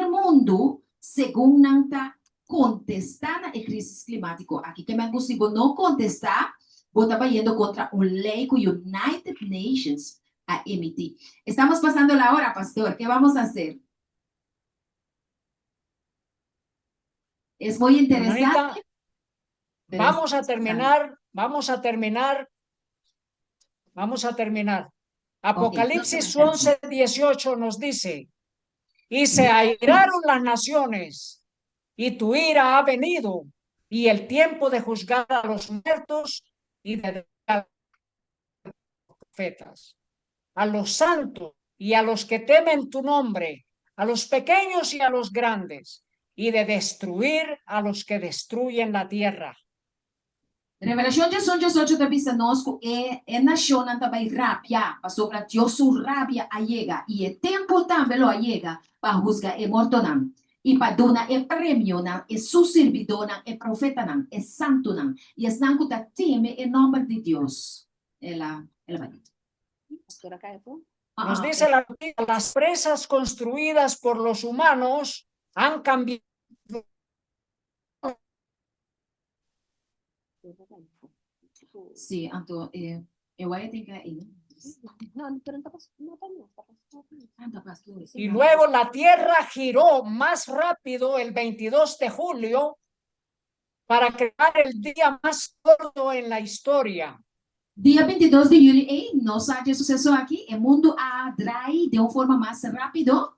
Speaker 1: o mundo segundo não está contestando a crise climática. Aqui que é possível não contestar, vou estar indo contra uma lei que o United Nations a emitir. Estamos passando a hora, pastor. ¿Qué vamos a hacer? Es muy interesante.
Speaker 2: Vamos a terminar. Apocalipsis 11:18 nos dice, y se airaron las naciones, y tu ira ha venido, y el tiempo de juzgar a los muertos y de a los profetas, a los santos y a los que temen tu nombre, a los pequeños y a los grandes, y de destruir a los que destruyen la tierra.
Speaker 1: Revelación 18 te dice nosco nación também rabia, pasó para Dios su rabia allega, y el tiempo también lo allega para juzgar el morto nam, y para donar el premio nam, el su servidor nam, el profeta nam, el santo nam, y es nam que teme el nombre de Dios. Ela va.
Speaker 2: Nos dice la Biblia, las presas construidas por los humanos han cambiado.
Speaker 1: Sí, então, eu aí tenho que ir.
Speaker 3: No, pero no
Speaker 2: Y luego la Tierra giró más rápido el 22 de julio para crear el día más corto en la historia.
Speaker 1: Dia 22 de julho, não sabe sucesso aqui, o mundo atrai de uma forma mais rápida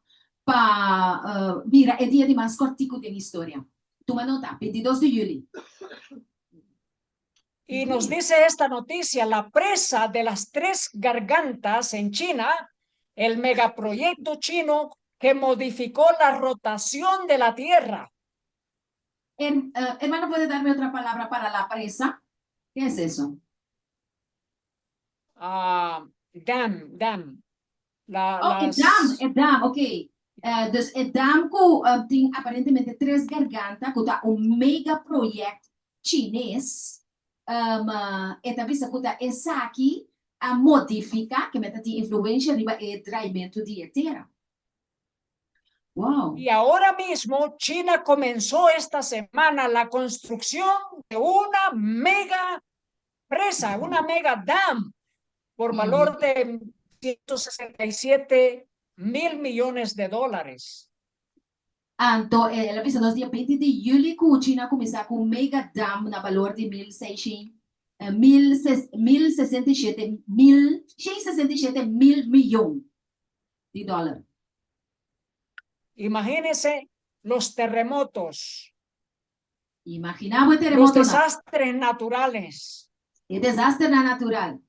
Speaker 1: para virar o dia de mais cortico da história. Toma nota, 22 de julho.
Speaker 2: Y nos dice esta noticia, la presa de las tres gargantas en China, el megaproyecto chino que modificó la rotación de la Tierra.
Speaker 1: Hermano, ¿puede darme otra palabra para la presa? ¿Qué es eso?
Speaker 2: Dam.
Speaker 1: Dam, ok. Dus het dam tem aparentemente três gargantas, que tá megaproyecto chinês. Esta visa que essa aqui a modificar, que meta de influência riba o traimento de terra. Wow.
Speaker 2: Y ahora mismo China comenzó esta semana la construcción de una mega presa, una mega dam, por valor de 167 mil millones de dólares.
Speaker 1: Então, ela visa nos dia 20 de julho que China começar com mega dam na valor de 1.067 mil milhões de dólares.
Speaker 2: Imagínense los terremotos,
Speaker 1: Imaginamos
Speaker 2: los
Speaker 1: terremoto,
Speaker 2: desastres naturales,
Speaker 1: el desastre natural.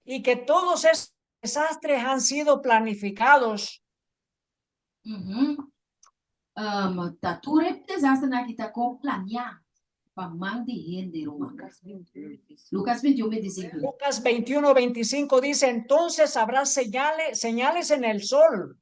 Speaker 2: y que todos esos desastres han sido planificados.
Speaker 1: Tature desastre na kita com planear para man de gente, Lucas 21, 25.
Speaker 2: Lucas 21:25 dice, entonces habrá señales en el sol,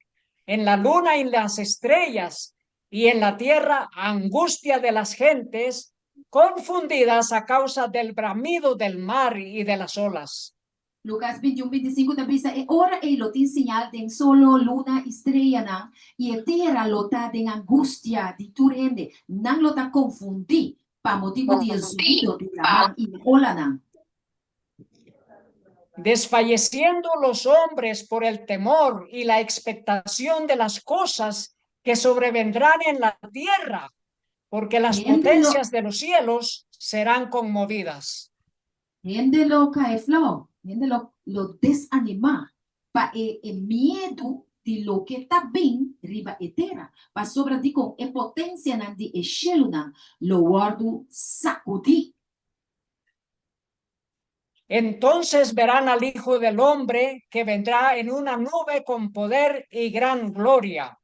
Speaker 2: en la luna y en las estrellas, y en la tierra angustia de las gentes confundidas a causa del bramido del mar y de las olas.
Speaker 1: Lucas 21:25 também diz, e ora ele tem sinal de solo, luna, estrela, não, e a terra lota de angústia, de turende, não lota confundir, para motivo de zumbido, de lamar e ola, não.
Speaker 2: Desfalleciendo los hombres por el temor y la expectación de las cosas que sobrevendrán en la tierra, porque las potencias de los cielos serán conmovidas.
Speaker 1: Gente lo cae flow, gente lo desanima, para el miedo de lo que está bien, riba etera, para sobre di con e potencia nan di e sheluna, lo guardo sacudí.
Speaker 2: Entonces verán al Hijo del Hombre que vendrá en una nube con poder y gran gloria.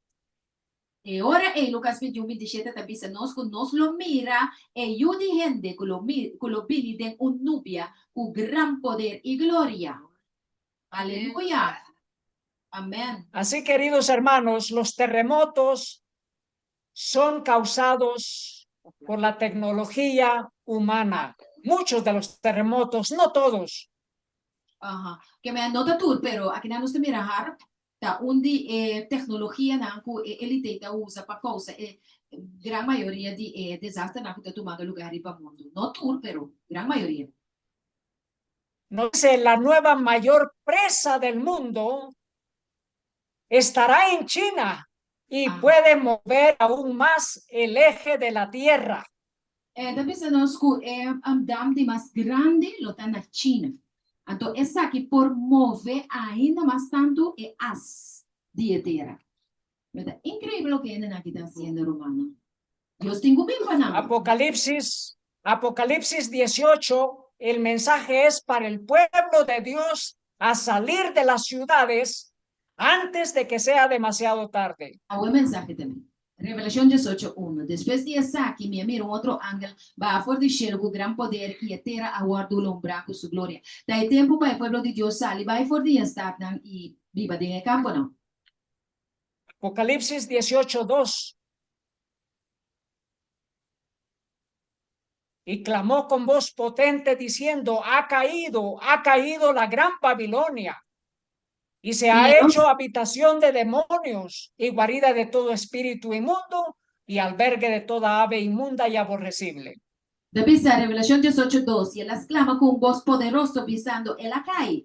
Speaker 1: E ora e Lucas 21:27 também se nos lo mira e io di gente che lo vini den un nubia con gran poder y gloria. Aleluya. Amén.
Speaker 2: Así, queridos hermanos, los terremotos son causados por la tecnología humana. Muchos de los terremotos, no todos.
Speaker 1: Que me anota tú, pero aquí no se mira har, ta undi tecnologia na ku elite ta usa para causa gran maioria de desastre na ku ta tomando lugar para mundo. No tour, pero gran maioria.
Speaker 2: No dice, la nueva mayor presa del mundo estará en China y puede mover aún más el eje de la tierra.
Speaker 1: Também se nós ku dam de mais grande lo tá na China. Então essa aqui por mover ainda mais tanto é as de terra. É incrível o que ainda aqui está sendo romano. Dios tengo bien para
Speaker 2: Apocalipsis 18, el mensaje es para el pueblo de Dios a salir de las ciudades antes de que sea demasiado tarde.
Speaker 1: Buen mensaje también. Revelación 18:1. Después de esa aquí me miro otro ángel va a fuera del cielo con gran poder y etera aguardo el umbral con su gloria. Da tiempo para el pueblo de Dios salir, va a fuera de estar y viva en el campo, ¿no?
Speaker 2: Apocalipsis 18:2. Y clamó con voz potente diciendo, ha caído la gran Babilonia, y se ha hecho habitación de demonios y guarida de todo espíritu inmundo y albergue de toda ave inmunda y aborrecible.
Speaker 1: Después de Revelación 18:2, y él exclama con voz poderosa, pisando, él cae,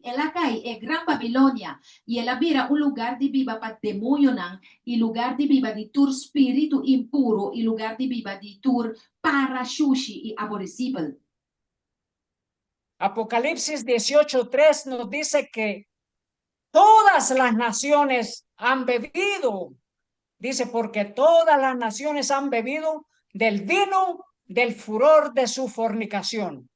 Speaker 1: es gran Babilonia, y él mira un lugar de viva para demonio, y lugar de viva de tur espíritu impuro, y lugar de viva de tur para shushi y aborrecible.
Speaker 2: Apocalipsis 18:3 nos dice que todas las naciones han bebido, dice, porque todas las naciones han bebido del vino del furor de su fornicación.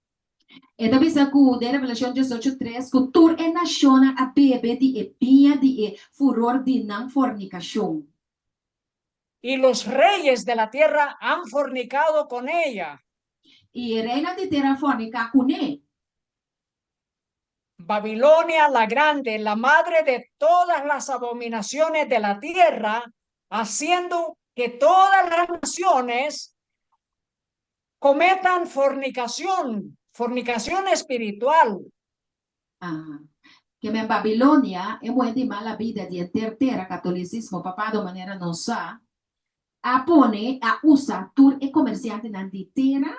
Speaker 1: E também sacude Revelación 18:3 que toda a nação a bebe de epia de furor de não fornicación.
Speaker 2: Y los reyes de la tierra han fornicado con ella.
Speaker 1: Y reina de tierra fornica con él.
Speaker 2: Babilonia la grande, la madre de todas las abominaciones de la tierra, haciendo que todas las naciones cometan fornicación espiritual.
Speaker 1: Que en Babilonia es muy de mala vida de tercera catolicismo, papá de manera no sa, a pone, a usa tur e comerciante nan de terra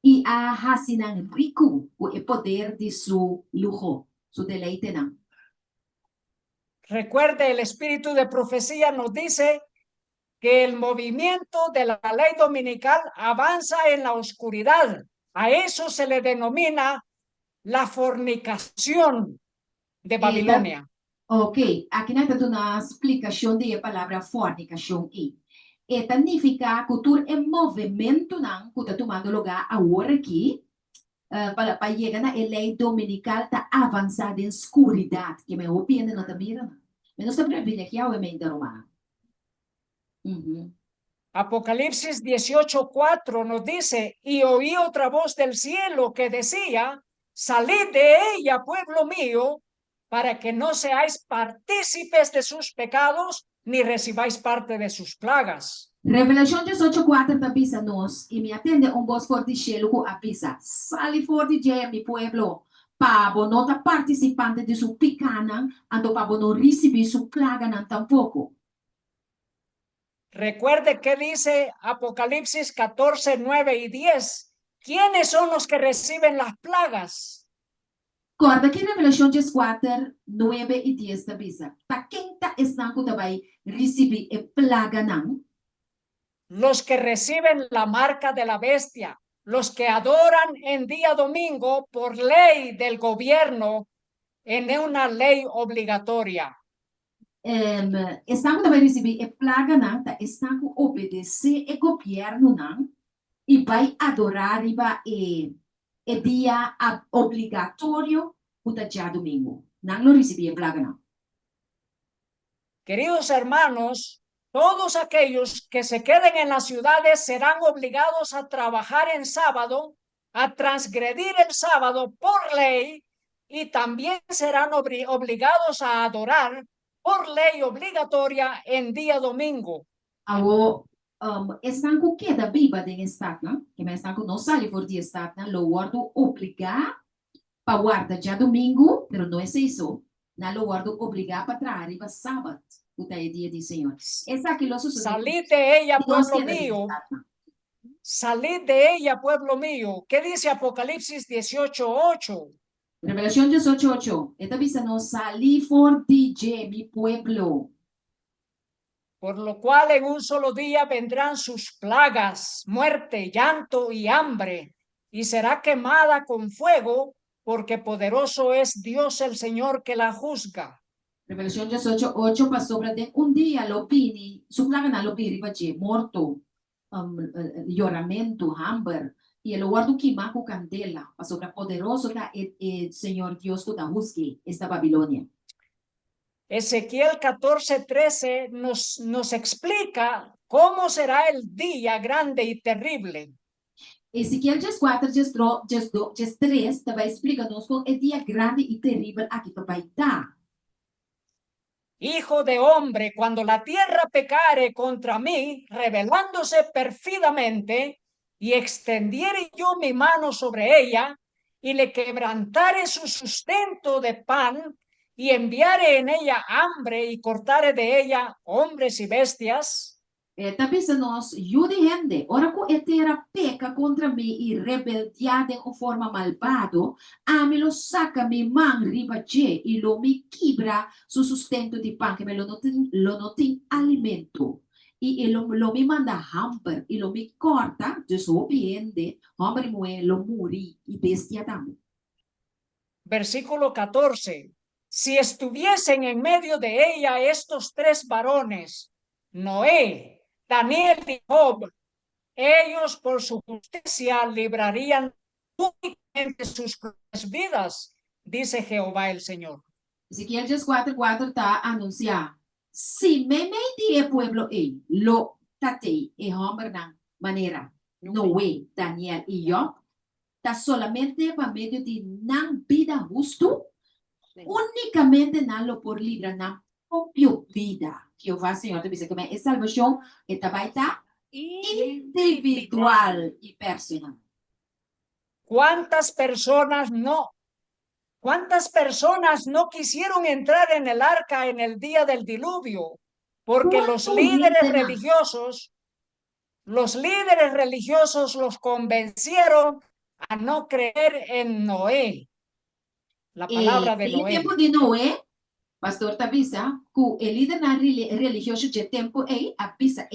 Speaker 1: y a hasinan rico con el poder de su lujo, su deleite nan.
Speaker 2: Recuerde, el espíritu de profecía nos dice que el movimiento de la ley dominical avanza en la oscuridad. A eso se le denomina la fornicación de Babilonia.
Speaker 1: Ok, aquí nos da una explicación de la palabra fornicación. Significa que todo el movimiento que está tomando lugar ahora aquí, para llegar a la ley dominical, está avanzada en oscuridad, que me opina no también. Menos se privilegiado en mente romana.
Speaker 2: Apocalipsis 18:4 nos dice, y oí otra voz del cielo que decía, salid de ella, pueblo mío, para que no seáis partícipes de sus pecados, ni recibáis parte de sus plagas.
Speaker 1: Revelación 18:4 avisa nos, y me atende un voz fuerte cielo que avisa, sali fuerte de mi pueblo, Pabo no está participante de su picana, ando pabo no recibe su plaga nan tampoco.
Speaker 2: Recuerde que dice Apocalipsis 14, 9 y 10. ¿Quiénes son los que reciben las plagas?
Speaker 1: Corda que Revelación 4, 9 y 10 ta bisa. Ta quem ta estão com também receber e plaga nan?
Speaker 2: Los que reciben la marca de la bestia, los que adoran en día domingo por ley del gobierno en una ley obligatoria.
Speaker 1: Estão com também receber e plaga nan, ta estão com obedecer e governo nan e vai adorar e vai e dia obrigatório o dia domingo. Nan lo receber e plaga nan.
Speaker 2: Queridos hermanos, todos aquellos que se queden en las ciudades serán obligados a trabajar en sábado, a transgredir el sábado por ley, y también serán obligados a adorar por ley obligatoria en día domingo.
Speaker 1: Awo estão com que da Bíblia em estado, não? Que mas estão com não sai for dia estado, não? Lo guardo obrigar para guardar dia domingo, pero não é isso. Não lo guardo obrigar para trazer para sábado, o dia do Senhor. Essa que lo sucede.
Speaker 2: Salid de ella, pueblo mío. Salid de ella, pueblo mío. ¿Qué dice Apocalipsis 18:8?
Speaker 1: Revelación 18:8. Esta visa no salí for DJ, mi pueblo.
Speaker 2: Por lo cual en un solo día vendrán sus plagas, muerte, llanto y hambre, y será quemada con fuego, porque poderoso es Dios el Señor que la juzga.
Speaker 1: Revelación 18:8 pasó sobre un día lo pini, su plaga na lo piri bache, morto, lloramento, hambre, y el guardo quema con candela, pasó sobre poderoso el Señor Dios que la juzgue esta Babilonia.
Speaker 2: Ezequiel 14:13 nos explica cómo será el día grande y terrible.
Speaker 1: Ezequiel 4:3 te va explicando el día grande y terrible aquí te va a estar.
Speaker 2: Hijo de hombre, cuando la tierra pecare contra mí, rebelándose perfidamente, y extendiere yo mi mano sobre ella, y le quebrantare su sustento de pan, y enviare en ella hambre, y cortare de ella hombres y bestias.
Speaker 1: Também se nós gente, ora que etera peca contra mim e rebeldia em forma malvado, a me lo saca mi man ribache e lo me quebra su sustento de pan, que me lo no tem alimento. E lo me manda hamper e lo me corta, desobediente, hombre muere, lo muri e bestia también.
Speaker 2: Versículo 14. Si estuviesen en medio de ella estos tres varones, Noé, Daniel y Job, ellos por su justicia librarían únicamente sus propias vidas, dice Jehová el Señor.
Speaker 1: Ezequiel 4:4 está anunciando, si me metí el pueblo lo tatei e hombre na manera, Noé, Daniel y Job, está solamente para medio de nan vida justo, únicamente nalo por librar na propia vida. Jehová Señor te dice que es salvación, esta va a estar individual y personal.
Speaker 2: ¿Cuántas personas no quisieron entrar en el arca en el día del diluvio? Porque los líderes religiosos los convencieron a no creer en Noé. La palabra de
Speaker 1: En
Speaker 2: Noé.
Speaker 1: el tiempo de Noé, Pastor Tabisa, que el líder religioso de tiempo avisa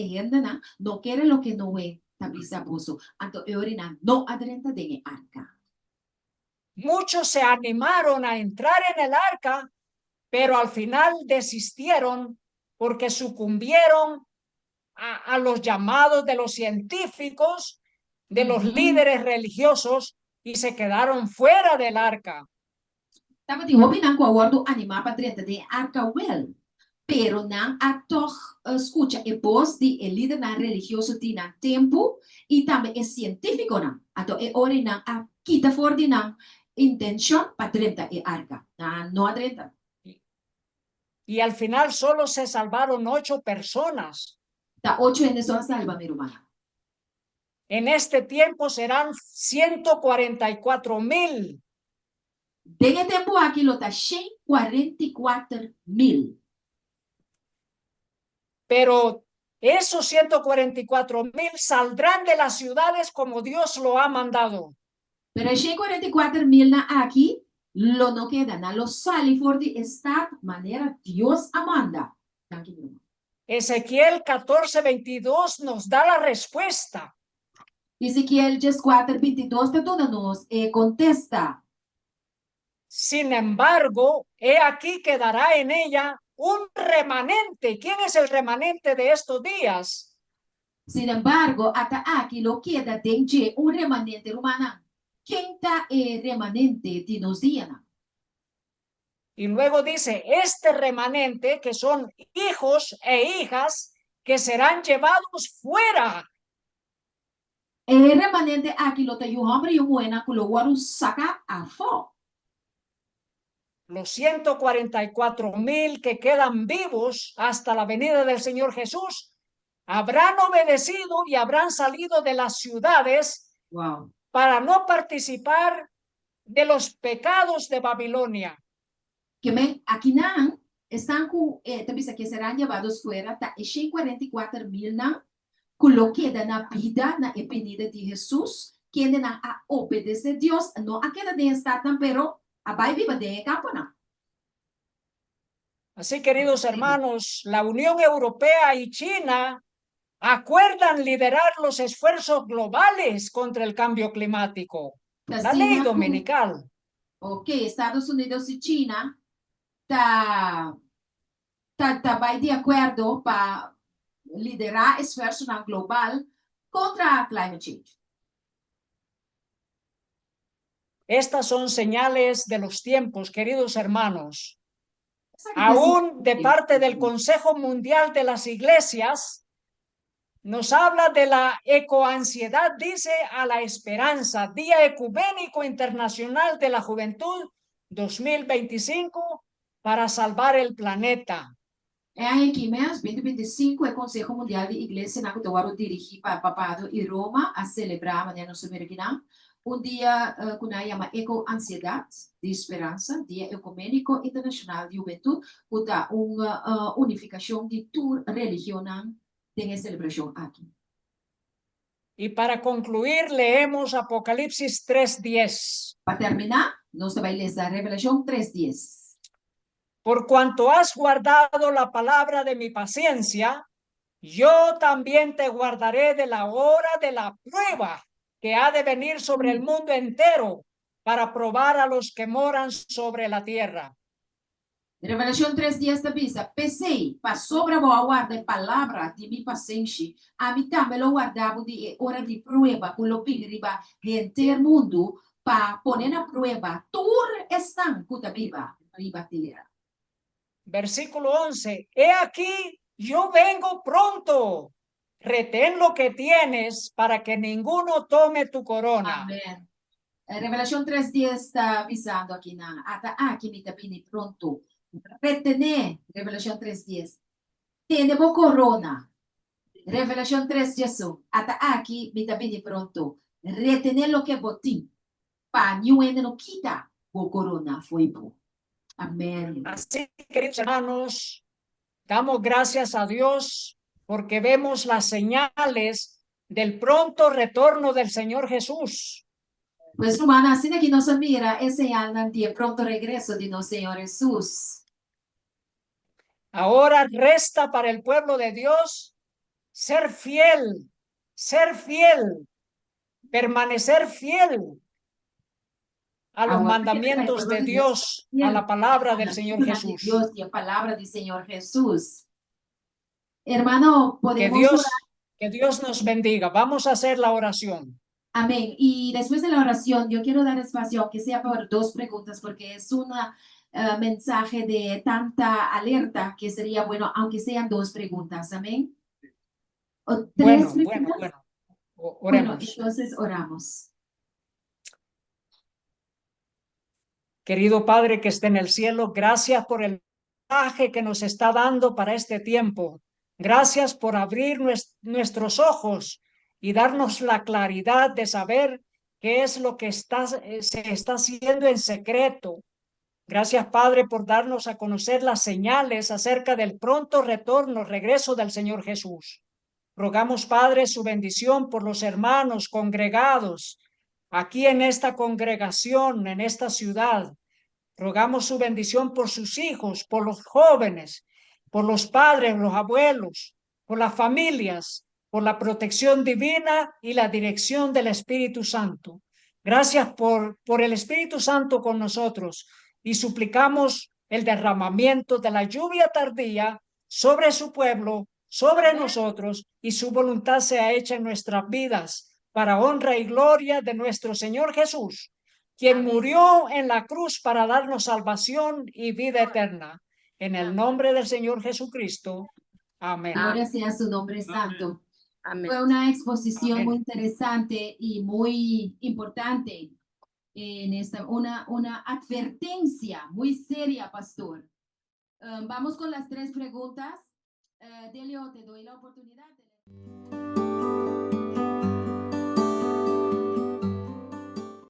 Speaker 1: no quiere lo que Noé Tabisa puso. Entonces, orina no adrenta de el arca.
Speaker 2: Muchos se animaron a entrar en el arca, pero al final desistieron porque sucumbieron a los llamados de los científicos, de los líderes religiosos, y se quedaron fuera del arca.
Speaker 1: Tama di hobi nang guardo anima para dentro de arca well, pero nang ato escucha el voz de el líder religioso de nang tempo y también es científico nang ato e ori nang a kita for di nang intention para dentro de arca, no adrenta.
Speaker 2: Y al final solo se salvaron 8 personas.
Speaker 1: Ta 8 en eso salva mi hermana.
Speaker 2: En este tiempo serán 144,000.
Speaker 1: Desde tiempo aquí lo está 144,000.
Speaker 2: Pero esos 144,000 saldrán de las ciudades como Dios lo ha mandado.
Speaker 1: Pero 144,000 na aqui, lo no queda, na lo sali for de esta manera Dios amanda.
Speaker 2: Ezequiel 14:22 nos da la respuesta.
Speaker 1: Ezequiel 4:22 te dona-nos contesta.
Speaker 2: Sin embargo, he aquí quedará en ella un remanente. ¿Quién es el remanente de estos días?
Speaker 1: Sin embargo, hasta aquí lo queda de un remanente romana. ¿Quién está el remanente de los días?
Speaker 2: Y luego dice, este remanente que son hijos e hijas que serán llevados fuera.
Speaker 1: El remanente aquí lo te un hombre y un buena que lo guardo saca a fo.
Speaker 2: Los 144,000 que quedan vivos hasta la venida del Señor Jesús habrán obedecido y habrán salido de las ciudades
Speaker 1: Wow.
Speaker 2: para no participar de los pecados de Babilonia.
Speaker 1: Que me aquí nan están con también que serán llevados fuera ta 144,000 nan que lo queda na vida na venida de Jesús quienes a obedecer a Dios no a queda de estar tan pero a vai viva de campo na.
Speaker 2: Así, queridos hermanos, la Unión Europea y China acuerdan liderar los esfuerzos globales contra el cambio climático. La ley dominical.
Speaker 1: Ok, Estados Unidos y China vai de acuerdo para liderar esfuerzo global contra climate change.
Speaker 2: Estas son señales de los tiempos, queridos hermanos. Aún de parte del Consejo Mundial de las Iglesias, nos habla de la ecoansiedad, dice, a la esperanza, Día Ecuménico Internacional de la Juventud 2025 para salvar el planeta.
Speaker 1: Aqui mesmo, 2025, o Conselho Mundial de Igreja na qual dirigi para Papado e Roma a celebrar a Manhã Sul-Americana dia que nós chama Eco-Ansiedade de Esperança, Dia Ecumênico Internacional de Juventude, que dá uma unificação de toda religião tem a celebração aqui.
Speaker 2: Y para concluir, leemos Apocalipsis 3:10.
Speaker 1: Para terminar, nós vamos ler a Revelação 3:10.
Speaker 2: Por cuanto has guardado la palabra de mi paciencia, yo también te guardaré de la hora de la prueba que ha de venir sobre el mundo entero para probar a los que moran sobre la tierra.
Speaker 1: Revelação 3:10 da Bisa, pensei, para sobre a guarda a palavra de mi paciência, a mim também lo guardava de hora de prueba, com lo pingriba, gente mundo, para poner a prueba, tur están cuta viva, riba tierra.
Speaker 2: Versículo 11, he aquí, yo vengo pronto, retén lo que tienes para que ninguno tome tu corona.
Speaker 1: Amén. Revelação 3:10 está avisando aqui na, ata aqui me tapini pronto. Retener, Revelação 3:10. Tenemos corona. Revelação 3:10. Ata aqui me tapini pronto. Retener lo que botín. Pa niuene no quita o corona foi bom. Amén.
Speaker 2: Así, queridos hermanos, damos gracias a Dios porque vemos las señales del pronto retorno del Señor Jesús.
Speaker 1: Pues, hermana, así que nos mira ese año de pronto regreso de nuestro Señor Jesús.
Speaker 2: Ahora resta para el pueblo de Dios ser fiel, permanecer fiel a los mandamientos de Dios, a la palabra del Señor Jesús.
Speaker 1: Dios y a palabra del Señor Jesús. Hermano, podemos
Speaker 2: que Dios nos bendiga. Vamos a hacer la oración.
Speaker 1: Amén. Y después de la oración, yo quiero dar espacio, aunque sea por 2 preguntas, porque es un mensaje de tanta alerta que sería bueno, aunque sean 2 preguntas. Amén. ¿O 3 preguntas?
Speaker 2: Bueno. Oremos.
Speaker 1: Bueno, entonces oramos.
Speaker 2: Querido Padre que esté en el cielo, gracias por el mensaje que nos está dando para este tiempo. Gracias por abrir nuestros ojos y darnos la claridad de saber qué es lo que se está haciendo en secreto. Gracias, Padre, por darnos a conocer las señales acerca del pronto retorno, regreso del Señor Jesús. Rogamos, Padre, su bendición por los hermanos congregados aquí en esta congregación, en esta ciudad. Rogamos su bendición por sus hijos, por los jóvenes, por los padres, los abuelos, por las familias, por la protección divina y la dirección del Espíritu Santo. Gracias por el Espíritu Santo con nosotros y suplicamos el derramamiento de la lluvia tardía sobre su pueblo, sobre nosotros, y su voluntad sea hecha en nuestras vidas para honra y gloria de nuestro Señor Jesús, quien murió en la cruz para darnos salvación y vida eterna. En el nombre del Señor Jesucristo. Amén.
Speaker 1: Gloria sea su nombre santo.
Speaker 3: Amén.
Speaker 1: Fue una exposición
Speaker 2: Amén.
Speaker 1: muy interesante y muy importante en una advertencia muy seria, pastor. Vamos con las tres preguntas. Delio, te doy la oportunidad.